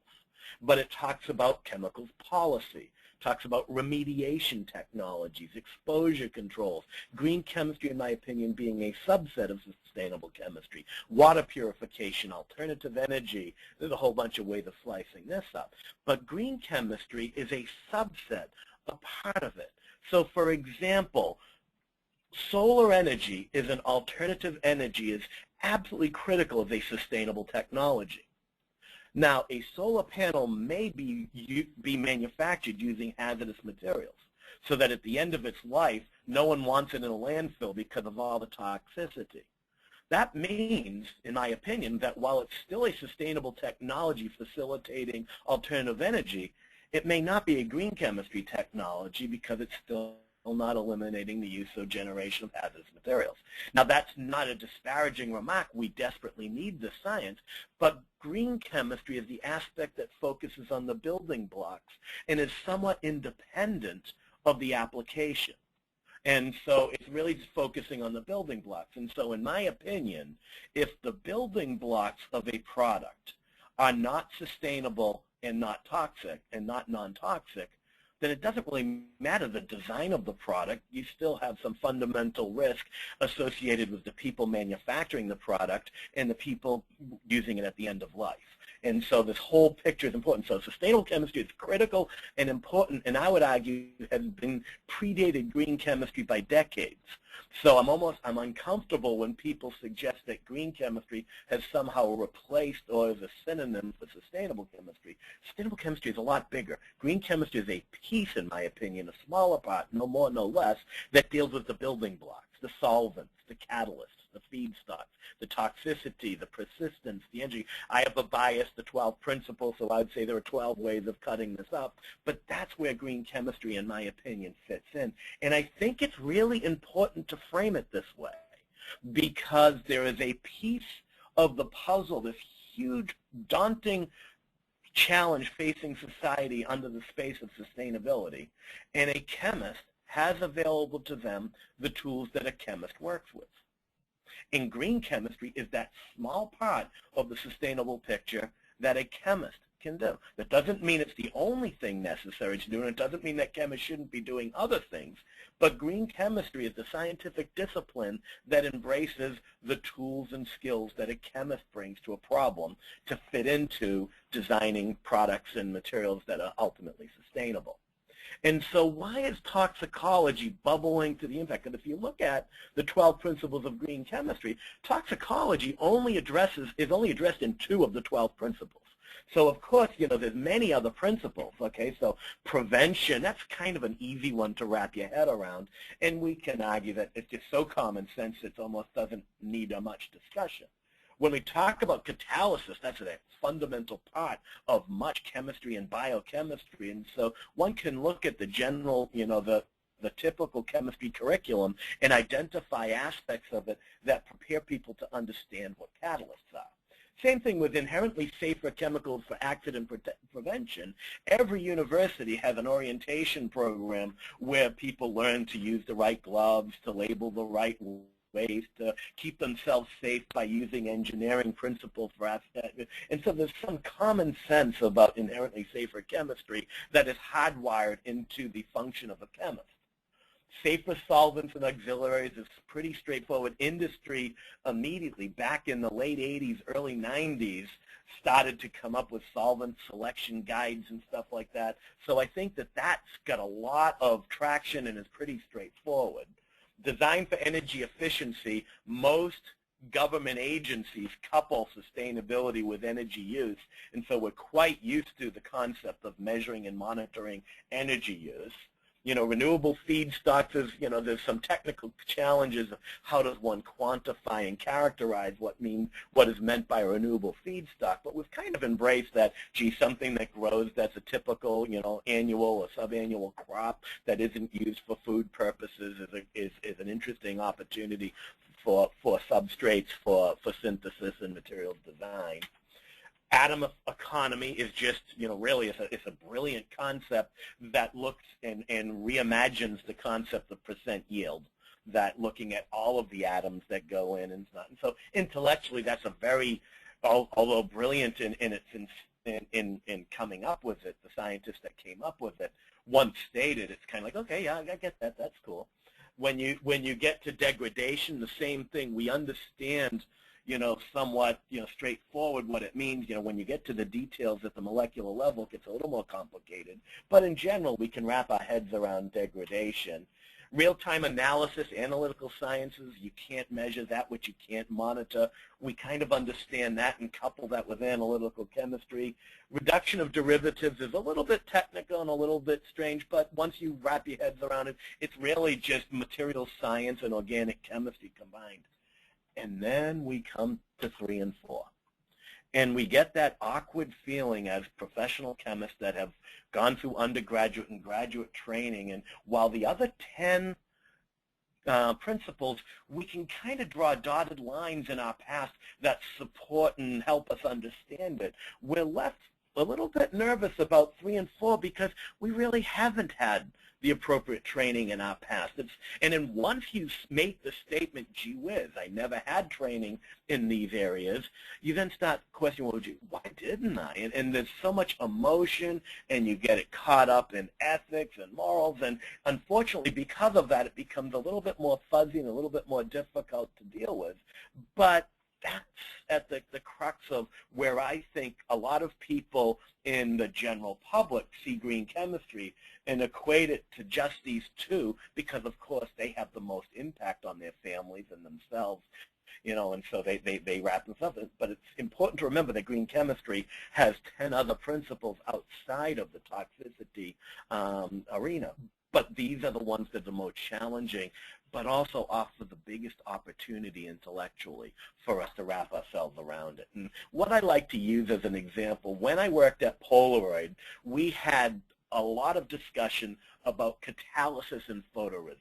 D: But it talks about chemicals policy, talks about remediation technologies, exposure controls, green chemistry, in my opinion, being a subset of sustainable chemistry, water purification, alternative energy. There's a whole bunch of ways of slicing this up. But green chemistry is a subset, a part of it. So, for example, solar energy is an alternative energy, is absolutely critical as a sustainable technology. Now, a solar panel may be manufactured using hazardous materials so that at the end of its life, no one wants it in a landfill because of all the toxicity. That means, in my opinion, that while it's still a sustainable technology facilitating alternative energy, it may not be a green chemistry technology because it's still not eliminating the use or generation of hazardous materials. Now, that's not a disparaging remark. We desperately need the science, but green chemistry is the aspect that focuses on the building blocks and is somewhat independent of the application. And so it's really just focusing on the building blocks. And so in my opinion, if the building blocks of a product are not sustainable and not toxic and not non-toxic, then it doesn't really matter the design of the product. You still have some fundamental risk associated with the people manufacturing the product and the people using it at the end of life. And so this whole picture is important. So sustainable chemistry is critical and important, and I would argue has been predated green chemistry by decades. So I'm uncomfortable when people suggest that green chemistry has somehow replaced or is a synonym for sustainable chemistry. Sustainable chemistry is a lot bigger. Green chemistry is a piece, in my opinion, a smaller part, no more, no less, that deals with the building blocks, the solvents, the catalysts, the feedstocks, the toxicity, the persistence, the energy. I have a bias, the 12 principles, so I would say there are 12 ways of cutting this up. But that's where green chemistry, in my opinion, fits in. And I think it's really important to frame it this way because there is a piece of the puzzle, this huge, daunting challenge facing society under the space of sustainability, and a chemist has available to them the tools that a chemist works with. And green chemistry is that small part of the sustainable picture that a chemist can do. That doesn't mean it's the only thing necessary to do, and it doesn't mean that chemists shouldn't be doing other things. But green chemistry is the scientific discipline that embraces the tools and skills that a chemist brings to a problem to fit into designing products and materials that are ultimately sustainable. And so why is toxicology bubbling to the impact? And if you look at the 12 principles of green chemistry, toxicology is only addressed in 2 of the 12 principles. So of course, there's many other principles, okay? So prevention, that's kind of an easy one to wrap your head around. And we can argue that it's just so common sense it almost doesn't need much discussion. When we talk about catalysis, that's a fundamental part of much chemistry and biochemistry. And so one can look at the general, the typical chemistry curriculum and identify aspects of it that prepare people to understand what catalysts are. Same thing with inherently safer chemicals for accident prevention. Every university has an orientation program where people learn to use the right gloves, to label the right ways, to keep themselves safe by using engineering principles for aspects. And so there's some common sense about inherently safer chemistry that is hardwired into the function of a chemist. Safer solvents and auxiliaries is pretty straightforward. Industry immediately, back in the late 80s, early 90s, started to come up with solvent selection guides and stuff like that. So I think that that's got a lot of traction and is pretty straightforward. Design for energy efficiency, most government agencies couple sustainability with energy use, and so we're quite used to the concept of measuring and monitoring energy use. Renewable feedstocks is, there's some technical challenges of how does one quantify and characterize what is meant by a renewable feedstock, but we've kind of embraced that, gee, something that grows that's a typical, annual or subannual crop that isn't used for food purposes is an interesting opportunity for substrates for synthesis and materials design. Atom economy is just, really it's a brilliant concept that looks and reimagines the concept of percent yield, that looking at all of the atoms that go in and not. And so intellectually, that's a very, although brilliant in coming up with it, the scientists that came up with it, once stated, it's kind of like, okay, yeah, I get that, that's cool. When you get to degradation, the same thing. We understand somewhat, straightforward what it means. When you get to the details at the molecular level, it gets a little more complicated. But in general, we can wrap our heads around degradation. Real-time analysis, analytical sciences, you can't measure that which you can't monitor. We kind of understand that and couple that with analytical chemistry. Reduction of derivatives is a little bit technical and a little bit strange, but once you wrap your heads around it, it's really just material science and organic chemistry combined. And then we come to 3 and 4. And we get that awkward feeling as professional chemists that have gone through undergraduate and graduate training. And while the other 10 principles, we can kind of draw dotted lines in our past that support and help us understand it, we're left a little bit nervous about 3 and 4 because we really haven't had the appropriate training in our past. And then once you make the statement, gee whiz, I never had training in these areas, you then start questioning, well, gee, why didn't I? And there's so much emotion, and you get it caught up in ethics and morals, and unfortunately, because of that, it becomes a little bit more fuzzy and a little bit more difficult to deal with. But that's at the crux of where I think a lot of people in the general public see green chemistry and equate it to just these two because, of course, they have the most impact on their families and themselves, and so they wrap themselves in. But it's important to remember that green chemistry has 10 other principles outside of the toxicity arena. But these are the ones that are the most challenging, but also offer the biggest opportunity intellectually for us to wrap ourselves around it. And what I like to use as an example, when I worked at Polaroid, we had a lot of discussion about catalysis and photoresist.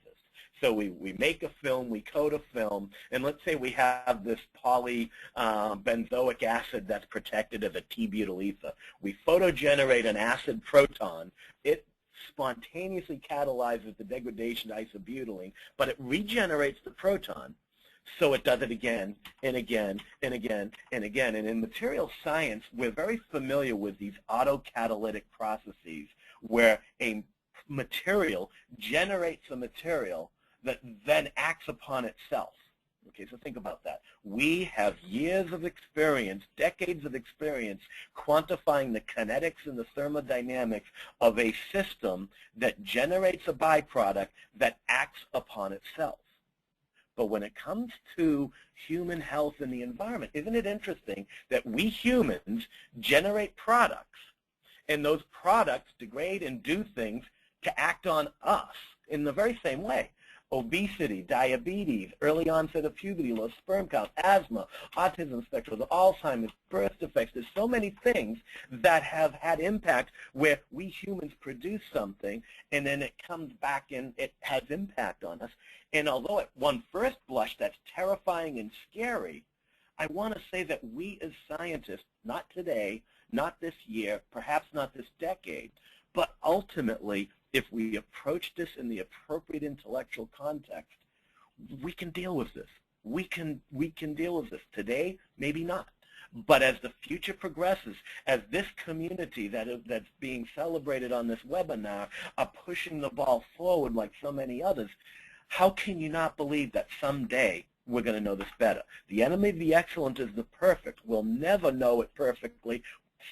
D: So we make a film, we coat a film, and let's say we have this polybenzoic acid that's protected as a T-butyl ether. We photogenerate an acid proton. It spontaneously catalyzes the degradation to isobutylene, but it regenerates the proton. So it does it again and again and again and again. And in material science, we're very familiar with these autocatalytic processes where a material generates a material that then acts upon itself. Okay, so think about that. We have years of experience, decades of experience, quantifying the kinetics and the thermodynamics of a system that generates a byproduct that acts upon itself. But when it comes to human health and the environment, isn't it interesting that we humans generate products, and those products degrade and do things to act on us in the very same way? Obesity, diabetes, early onset of puberty, low sperm count, asthma, autism spectrum, Alzheimer's, birth defects. There's so many things that have had impact where we humans produce something and then it comes back and it has impact on us. And although at one first blush that's terrifying and scary, I want to say that we as scientists, not today, not this year, perhaps not this decade, but ultimately, if we approach this in the appropriate intellectual context, we can deal with this. We can deal with this. Today, maybe not. But as the future progresses, as this community that's being celebrated on this webinar are pushing the ball forward like so many others, how can you not believe that someday we're going to know this better? The enemy of the excellent is the perfect. We'll never know it perfectly.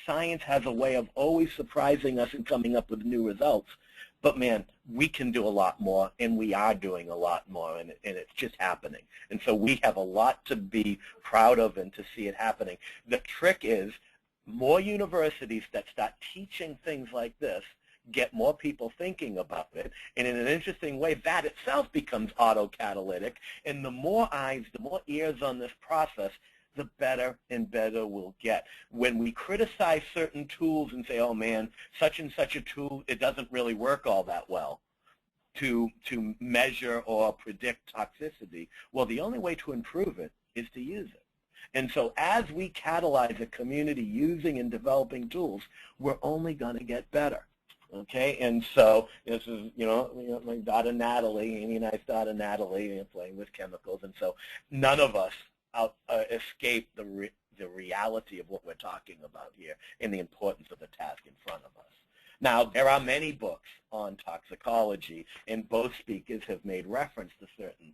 D: Science has a way of always surprising us and coming up with new results. But man, we can do a lot more, and we are doing a lot more, and it's just happening. And so we have a lot to be proud of and to see it happening. The trick is more universities that start teaching things like this get more people thinking about it, and in an interesting way, that itself becomes autocatalytic, and the more eyes, the more ears on this process, the better and better we'll get. When we criticize certain tools and say, oh man, such and such a tool, it doesn't really work all that well to measure or predict toxicity, well, the only way to improve it is to use it. And so as we catalyze a community using and developing tools, we're only going to get better. Okay, and so this is, my daughter Natalie, Amy and I's daughter Natalie, playing with chemicals, and so none of us escape the reality of what we're talking about here and the importance of the task in front of us. Now, there are many books on toxicology, and both speakers have made reference to certain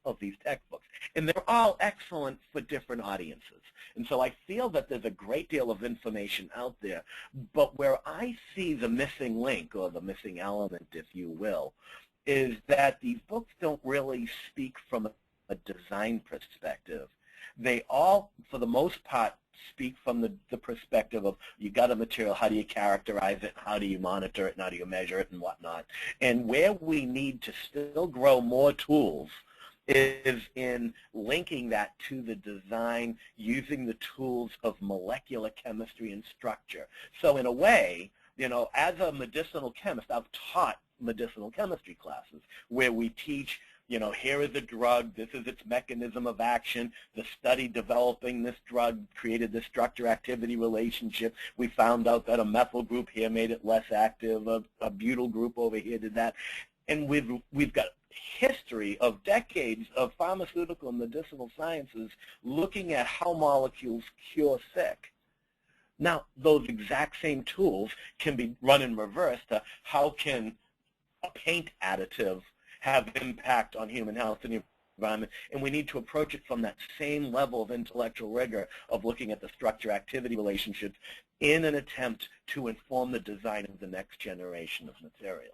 D: of these textbooks, and they're all excellent for different audiences. And so I feel that there's a great deal of information out there, but where I see the missing link, or the missing element, if you will, is that these books don't really speak from a design perspective. They all, for the most part, speak from the perspective of, you got a material, how do you characterize it, how do you monitor it, and how do you measure it, and whatnot. And where we need to still grow more tools is in linking that to the design using the tools of molecular chemistry and structure. So in a way, as a medicinal chemist, I've taught medicinal chemistry classes where we teach, here is a drug, this is its mechanism of action, the study developing this drug created this structure-activity relationship, we found out that a methyl group here made it less active, a butyl group over here did that, and we've got history of decades of pharmaceutical and medicinal sciences looking at how molecules cure sick. Now, those exact same tools can be run in reverse to how can a paint additive have impact on human health and the environment, and we need to approach it from that same level of intellectual rigor of looking at the structure-activity relationships in an attempt to inform the design of the next generation of materials.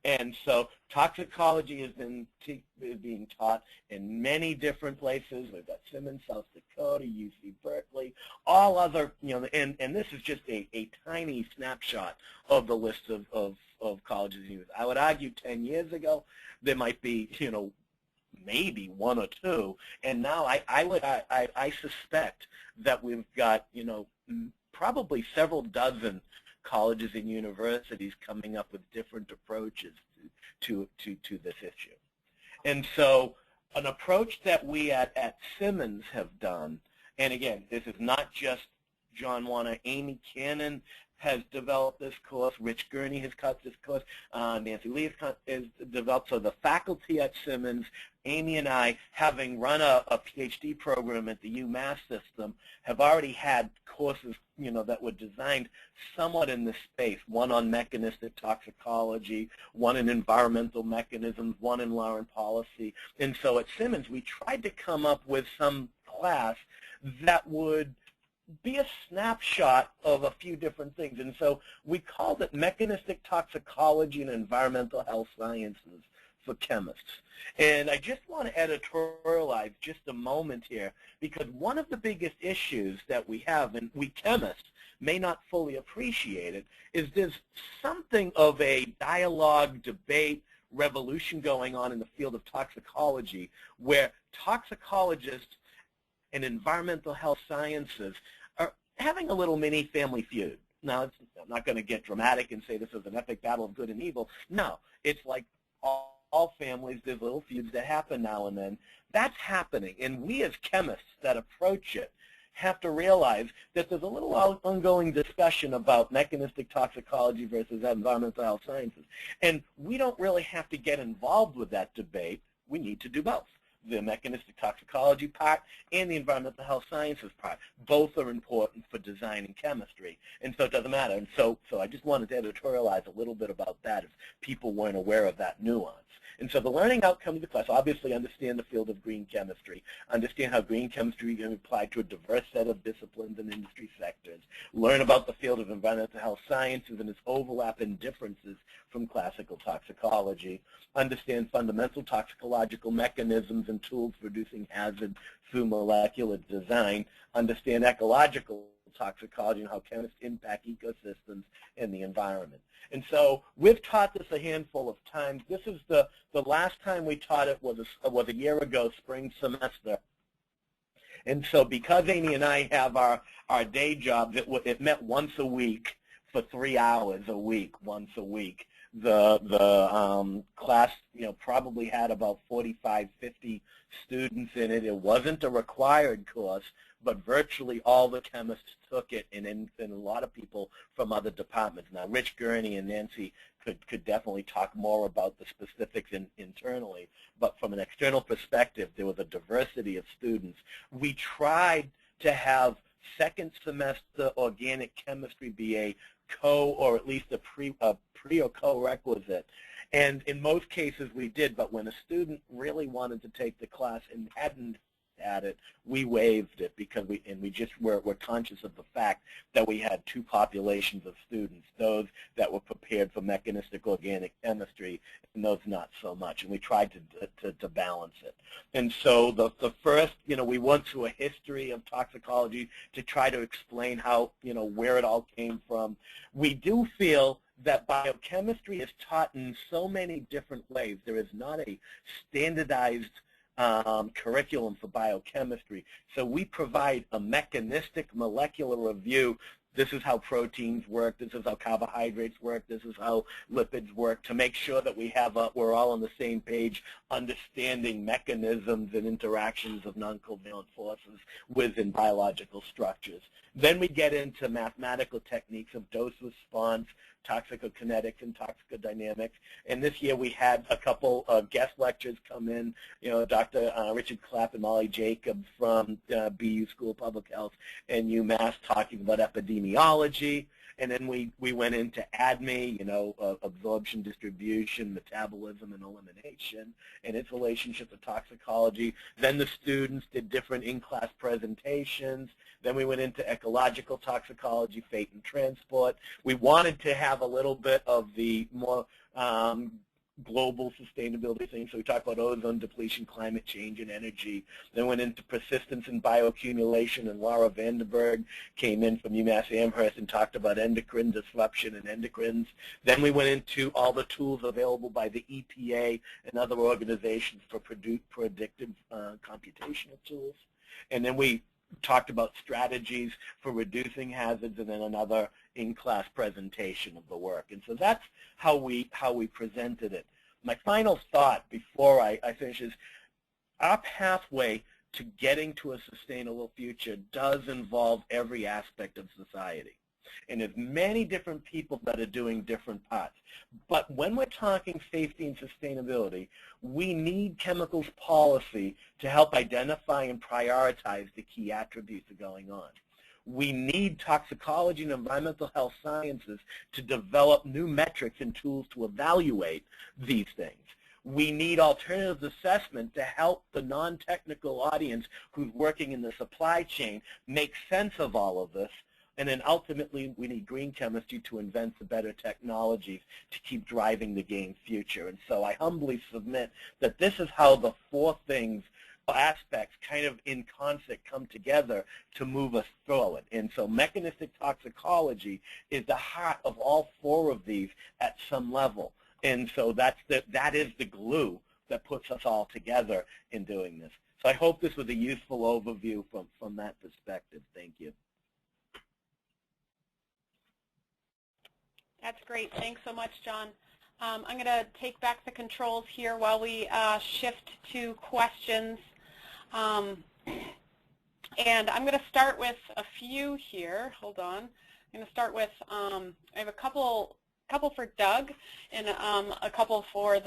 D: And so toxicology is being taught in many different places. We've got Simmons, South Dakota, UC Berkeley, all other, and this is just a tiny snapshot of the list of colleges and universities. I would argue 10 years ago, there might be, maybe one or two, and now I suspect that we've got, probably several dozen colleges and universities coming up with different approaches to this issue. And so an approach that we at Simmons have done, and again, this is not just John Warner, Amy Cannon has developed this course, Rich Gurney has cut this course, Nancy Lee has developed, so the faculty at Simmons, Amy and I, having run a PhD program at the UMass system, have already had courses, that were designed somewhat in this space, one on mechanistic toxicology, one in environmental mechanisms, one in law and policy. And so at Simmons, we tried to come up with some class that would be a snapshot of a few different things. And so we called it Mechanistic Toxicology and Environmental Health Sciences for chemists. And I just want to editorialize just a moment here, because one of the biggest issues that we have, and we chemists may not fully appreciate it, is there's something of a dialogue, debate, revolution going on in the field of toxicology, where toxicologists and environmental health sciences are having a little mini family feud. Now, I'm not going to get dramatic and say this is an epic battle of good and evil. No, it's like all families, there's little feuds that happen now and then. That's happening, and we as chemists that approach it have to realize that there's a little ongoing discussion about mechanistic toxicology versus environmental health sciences. And we don't really have to get involved with that debate. We need to do both, the mechanistic toxicology part and the environmental health sciences part. Both are important for design and chemistry, and so it doesn't matter. And so I just wanted to editorialize a little bit about that if people weren't aware of that nuance. And so the learning outcomes of the class, obviously understand the field of green chemistry, understand how green chemistry can be applied to a diverse set of disciplines and industry sectors, learn about the field of environmental health sciences and its overlap and differences from classical toxicology, understand fundamental toxicological mechanisms and tools for reducing hazard through molecular design, understand ecological toxicology and how chemists impact ecosystems and the environment. And so we've taught this a handful of times. This is the last time we taught it was a year ago, spring semester. And so because Amy and I have our day jobs, it met once a week for 3 hours a week, once a week. The class, probably had about 45, 50 students in it. It wasn't a required course, but virtually all the chemists took it, and a lot of people from other departments. Now, Rich Gurney and Nancy could definitely talk more about the specifics internally, but from an external perspective, there was a diversity of students. We tried to have second semester organic chemistry be a or at least a pre or co-requisite. And in most cases we did, but when a student really wanted to take the class and hadn't had it, we waived it because we're conscious of the fact that we had two populations of students, those that were prepared for mechanistic organic chemistry and those not so much, and we tried to balance it. And so the first, we went through a history of toxicology to try to explain how, where it all came from. We do feel that biochemistry is taught in so many different ways. There is not a standardized curriculum for biochemistry. So we provide a mechanistic molecular review. This is how proteins work. This is how carbohydrates work. This is how lipids work, to make sure that we're all on the same page, understanding mechanisms and interactions of non-covalent forces within biological structures. Then we get into mathematical techniques of dose response, toxicokinetics, and toxicodynamics. And this year we had a couple of guest lectures come in, Dr. Richard Clapp and Molly Jacobs from BU School of Public Health and UMass talking about epidemiology. And then we went into ADME, absorption, distribution, metabolism, and elimination, and its relationship to toxicology. Then the students did different in-class presentations. Then we went into ecological toxicology, fate and transport. We wanted to have a little bit of the more global sustainability thing. So we talked about ozone depletion, climate change, and energy. Then went into persistence and bioaccumulation, and Laura Vandenberg came in from UMass Amherst and talked about endocrine disruption and endocrines. Then we went into all the tools available by the EPA and other organizations for predictive computational tools. And then we talked about strategies for reducing hazards, and then another in-class presentation of the work. And so that's how we presented it. My final thought before I finish is our pathway to getting to a sustainable future does involve every aspect of society. And there's many different people that are doing different parts. But when we're talking safety and sustainability, we need chemicals policy to help identify and prioritize the key attributes that are going on. We need toxicology and environmental health sciences to develop new metrics and tools to evaluate these things. We need alternative assessment to help the non-technical audience who's working in the supply chain make sense of all of this. And then ultimately, we need green chemistry to invent the better technologies to keep driving the game future. And so I humbly submit that this is how the four things, aspects kind of in concert come together to move us forward. And so mechanistic toxicology is the heart of all four of these at some level. And so that is the glue that puts us all together in doing this. So I hope this was a useful overview from that perspective. Thank you.
A: That's great. Thanks so much, John. I'm going to take back the controls here while we shift to questions. And I'm going to start with a few here. Hold on. I'm going to start with, I have a couple for Doug and a couple for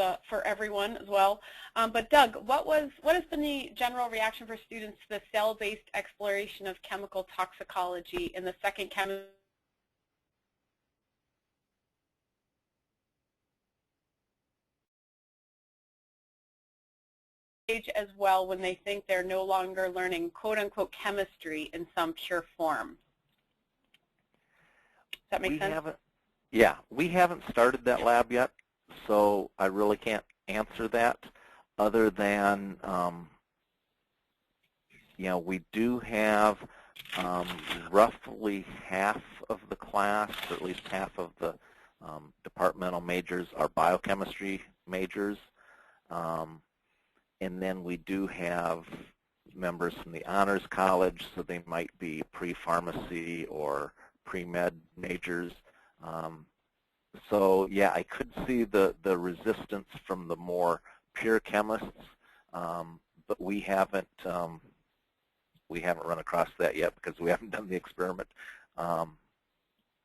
A: everyone as well. But Doug, what has been the general reaction for students to the cell-based exploration of chemical toxicology in the second chemistry as well, when they think they're no longer learning quote-unquote chemistry in some pure form? Does that make sense?
C: Yeah, we haven't started that lab yet, so I really can't answer that other than, we do have roughly half of the class, or at least half of the departmental majors are biochemistry majors. And then we do have members from the Honors College, so they might be pre-pharmacy or pre-med majors. So yeah, I could see the resistance from the more pure chemists, but we haven't run across that yet because we haven't done the experiment. And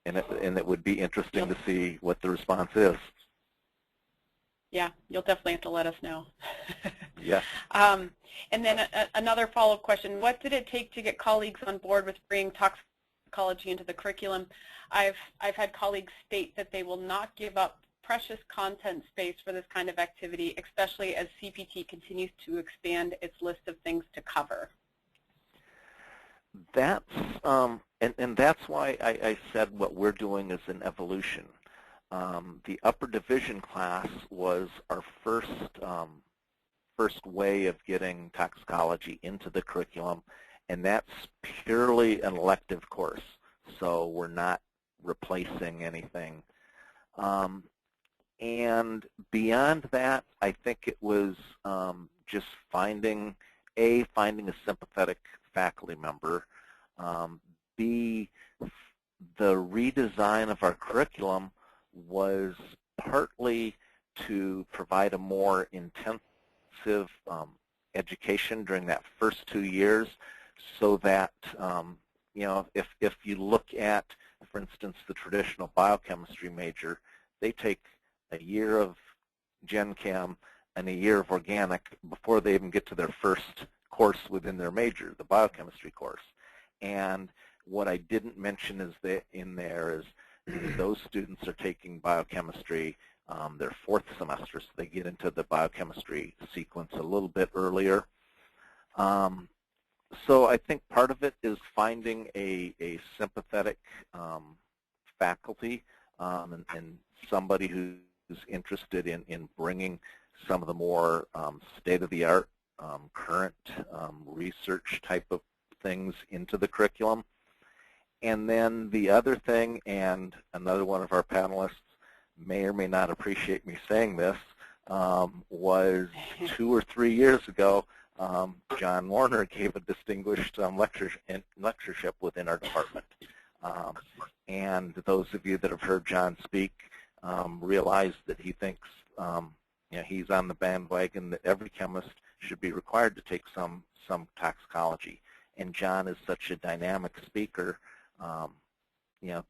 C: it would be interesting to see what the response is.
A: Yeah, you'll definitely have to let us know.
C: Yeah.
A: And then another follow-up question: what did it take to get colleagues on board with bringing toxicology into the curriculum? I've had colleagues state that they will not give up precious content space for this kind of activity, especially as CPT continues to expand its list of things to cover.
C: That's and that's why I said what we're doing is an evolution. The upper division class was our first way of getting toxicology into the curriculum, and that's purely an elective course, so we're not replacing anything. And beyond that, I think it was just finding a sympathetic faculty member, B, the redesign of our curriculum was partly to provide a more intensive education during that first 2 years, so that if you look at, for instance, the traditional biochemistry major, they take a year of Gen Chem and a year of organic before they even get to their first course within their major, the biochemistry course. And what I didn't mention is that in there is those students are taking biochemistry their fourth semester, so they get into the biochemistry sequence a little bit earlier. So I think part of it is finding a sympathetic faculty and somebody who's interested in bringing some of the more state-of-the-art, current research type of things into the curriculum. And then the other thing, and another one of our panelists may or may not appreciate me saying this, was 2 or 3 years ago, John Warner gave a distinguished lectureship within our department. And those of you that have heard John speak realize that he thinks he's on the bandwagon that every chemist should be required to take some toxicology. And John is such a dynamic speaker,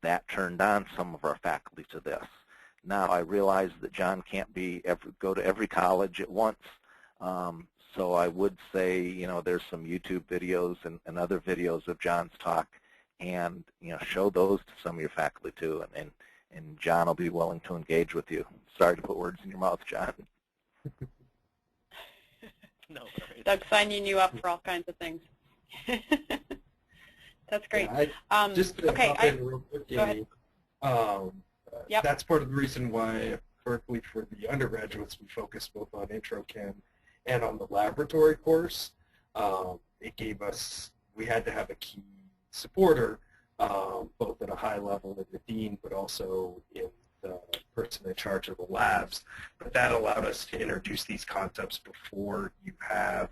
C: that turned on some of our faculty to this. Now I realize that John can't go to every college at once, so I would say there's some YouTube videos and other videos of John's talk, and show those to some of your faculty too, and John will be willing to engage with you. Sorry to put words in your mouth, John.
D: No worries.
A: Doug's signing you up for all kinds of things. That's great.
B: Yeah, just to
A: okay,
B: hop in real quick, Amy,
A: yep.
B: that's part of the reason why at Berkeley for the undergraduates we focus both on intro chem and on the laboratory course. It gave us, we had to have a key supporter both at a high level in the dean but also in the person in charge of the labs. But that allowed us to introduce these concepts before you have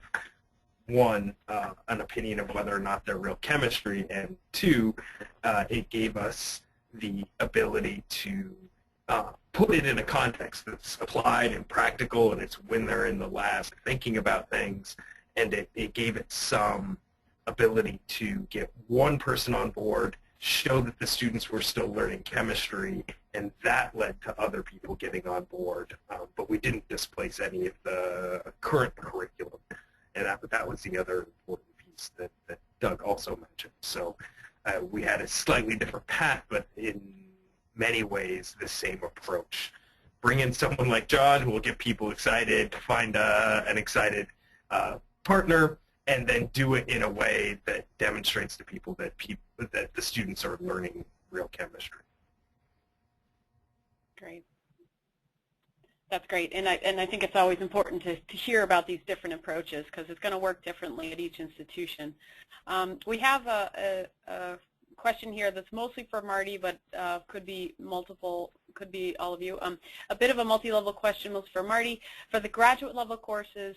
B: one, an opinion of whether or not they're real chemistry, and two, it gave us the ability to put it in a context that's applied and practical, and it's when they're in the lab thinking about things, and it gave it some ability to get one person on board, show that the students were still learning chemistry, and that led to other people getting on board. But we didn't displace any of the current curriculum. And that was the other important piece that Doug also mentioned. So we had a slightly different path, but in many ways the same approach. Bring in someone like John who will get people excited, find an excited partner, and then do it in a way that demonstrates to people that the students are learning real chemistry.
A: Great. That's great, and I think it's always important to hear about these different approaches because it's going to work differently at each institution. We have a question here that's mostly for Marty, but could be multiple, could be all of you. A bit of a multi-level question was for Marty. For the graduate level courses,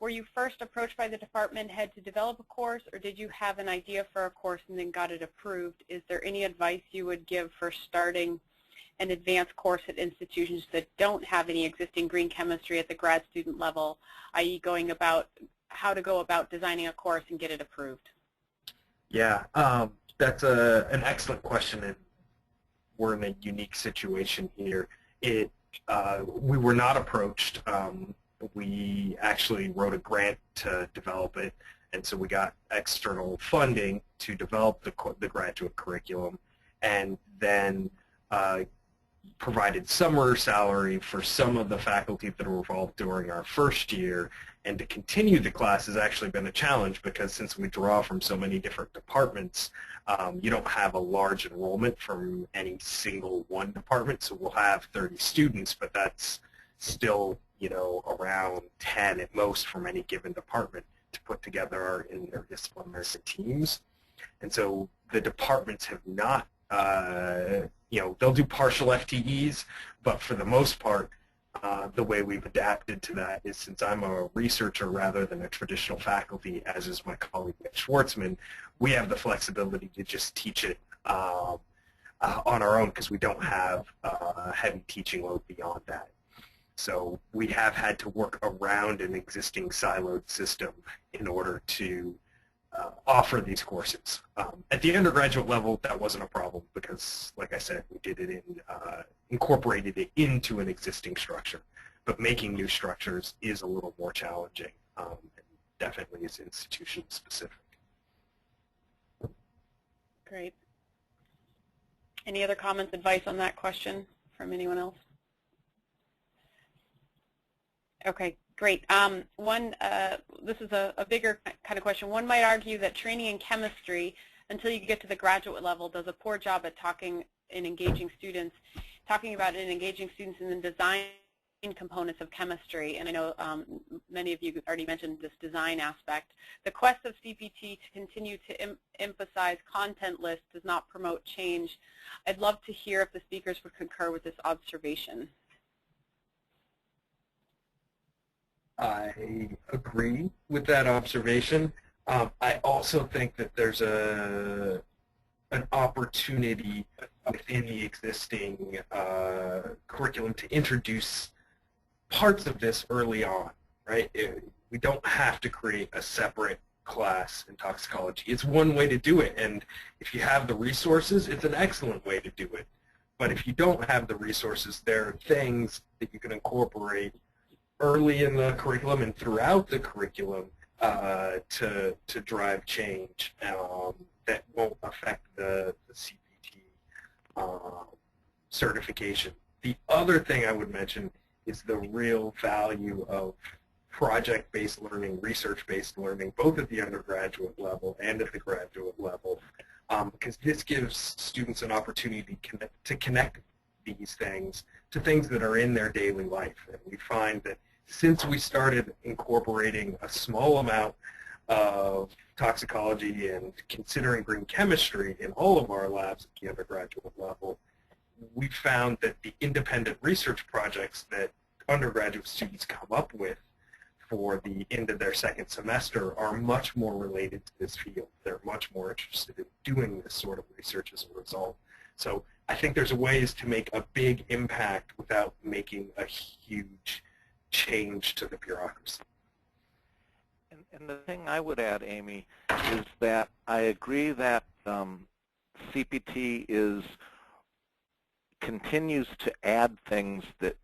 A: were you first approached by the department head to develop a course, or did you have an idea for a course and then got it approved? Is there any advice you would give for starting an advanced course at institutions that don't have any existing green chemistry at the grad student level, i.e. going about how to go about designing a course and get it approved?
B: Yeah, that's an excellent question, and we're in a unique situation here. We were not approached. We actually wrote a grant to develop it, and so we got external funding to develop the graduate curriculum, and then provided summer salary for some of the faculty that were involved during our first year. And to continue the class has actually been a challenge because since we draw from so many different departments, you don't have a large enrollment from any single one department. So we'll have 30 students, but that's still, around 10 at most from any given department to put together our interdisciplinary teams. And so the departments have not they'll do partial FTEs, but for the most part, the way we've adapted to that is since I'm a researcher rather than a traditional faculty, as is my colleague Nick Schwartzman, we have the flexibility to just teach it on our own because we don't have a heavy teaching load beyond that. So we have had to work around an existing siloed system in order to offer these courses. At the undergraduate level, that wasn't a problem because, like I said, we did it incorporated it into an existing structure. But making new structures is a little more challenging, and definitely is institution specific.
A: Great. Any other comments, advice on that question from anyone else? Okay, great. This is a bigger kind of question. One might argue that training in chemistry until you get to the graduate level does a poor job at talking about and engaging students in the design components of chemistry. And I know many of you already mentioned this design aspect. The quest of CPT to continue to emphasize content lists does not promote change. I'd love to hear if the speakers would concur with this observation.
B: I agree with that observation. I also think that there's an opportunity within the existing curriculum to introduce parts of this early on, right? We don't have to create a separate class in toxicology. It's one way to do it, and if you have the resources, it's an excellent way to do it. But if you don't have the resources, there are things that you can incorporate early in the curriculum and throughout the curriculum to drive change that won't affect the CPT certification. The other thing I would mention is the real value of project-based learning, research-based learning, both at the undergraduate level and at the graduate level, because this gives students an opportunity to connect these things to things that are in their daily life. And we find that since we started incorporating a small amount of toxicology and considering green chemistry in all of our labs at the undergraduate level, we found that the independent research projects that undergraduate students come up with for the end of their second semester are much more related to this field. They're much more interested in doing this sort of research as a result. So I think there's ways to make a big impact without making a huge change to the bureaucracy.
C: And the thing I would add, Amy, is that I agree that CPT continues to add things that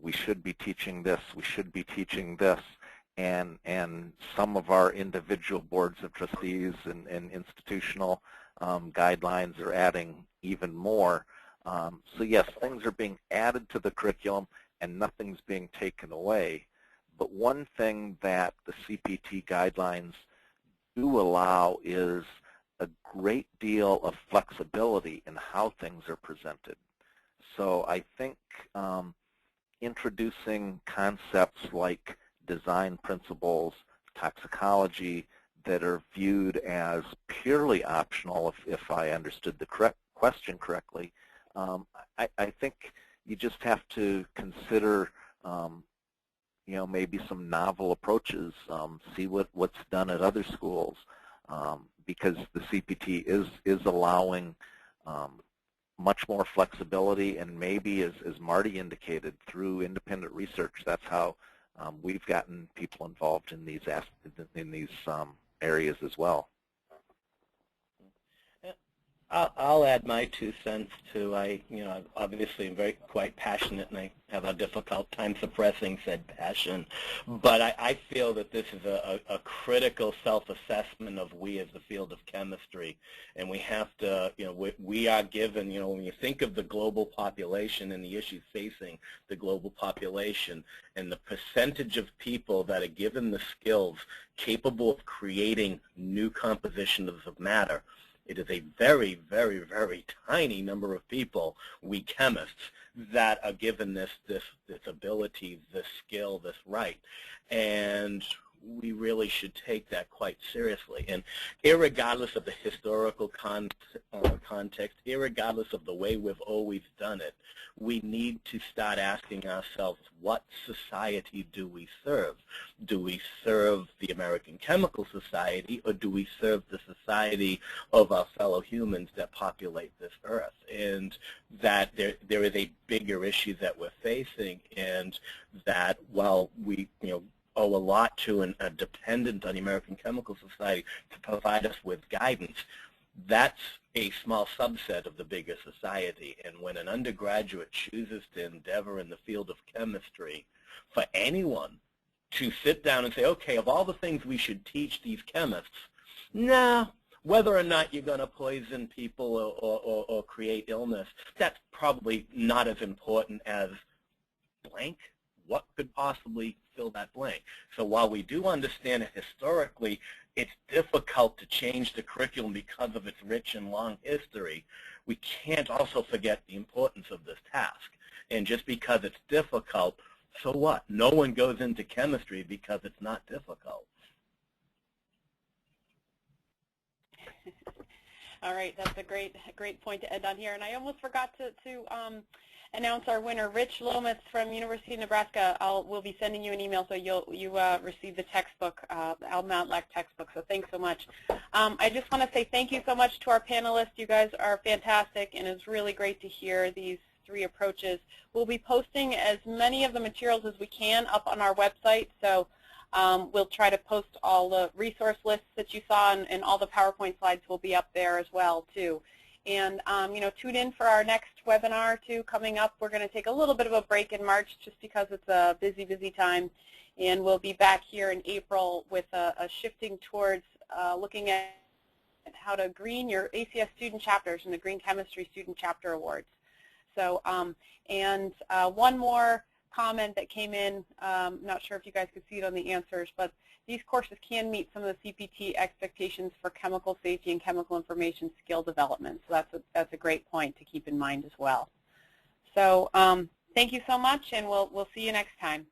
C: we should be teaching this, we should be teaching this, and some of our individual boards of trustees and institutional guidelines are adding even more. So yes, things are being added to the curriculum and nothing's being taken away. But one thing that the CPT guidelines do allow is a great deal of flexibility in how things are presented. So I think introducing concepts like design principles, toxicology, that are viewed as purely optional, if I understood the question correctly, I think you just have to consider maybe some novel approaches, see what's done at other schools, because the CPT is allowing much more flexibility, and maybe, as Marty indicated, through independent research, that's how we've gotten people involved in these areas as well.
D: I'll add my 2 cents too. Obviously am quite passionate, and I have a difficult time suppressing said passion. But I feel that this is a critical self-assessment of we as the field of chemistry, and we have to, we are given, when you think of the global population and the issues facing the global population, and the percentage of people that are given the skills capable of creating new compositions of matter. It is a very, very, very tiny number of people, we chemists, that are given this ability, this skill, this right. And we really should take that quite seriously. And irregardless of the historical context, irregardless of the way we've always done it, we need to start asking ourselves, what society do we serve? Do we serve the American Chemical Society, or do we serve the society of our fellow humans that populate this earth? And that there is a bigger issue that we're facing, and that while we owe a lot to and are dependent on the American Chemical Society to provide us with guidance, that's a small subset of the bigger society. And when an undergraduate chooses to endeavor in the field of chemistry, for anyone to sit down and say, okay, of all the things we should teach these chemists, nah, whether or not you're going to poison people or create illness, that's probably not as important as blank. What could possibly fill that blank? So while we do understand it historically, it's difficult to change the curriculum because of its rich and long history, we can't also forget the importance of this task. And just because it's difficult, so what? No one goes into chemistry because it's not difficult.
A: All right, that's a great point to end on here. And I almost forgot to announce our winner, Rich Lomas from University of Nebraska. We'll be sending you an email so you receive the textbook, the Al Matlack textbook. So thanks so much. I just want to say thank you so much to our panelists. You guys are fantastic, and it's really great to hear these 3 approaches. We'll be posting as many of the materials as we can up on our website. So we'll try to post all the resource lists that you saw, and all the PowerPoint slides will be up there as well too. And tune in for our next webinar too coming up. We're going to take a little bit of a break in March just because it's a busy time, and we'll be back here in April with a shifting towards looking at how to green your ACS student chapters and the Green Chemistry Student Chapter Awards. So one more comment that came in. Not sure if you guys could see it on the answers, but these courses can meet some of the CPT expectations for chemical safety and chemical information skill development. So that's a great point to keep in mind as well. So thank you so much, and we'll see you next time.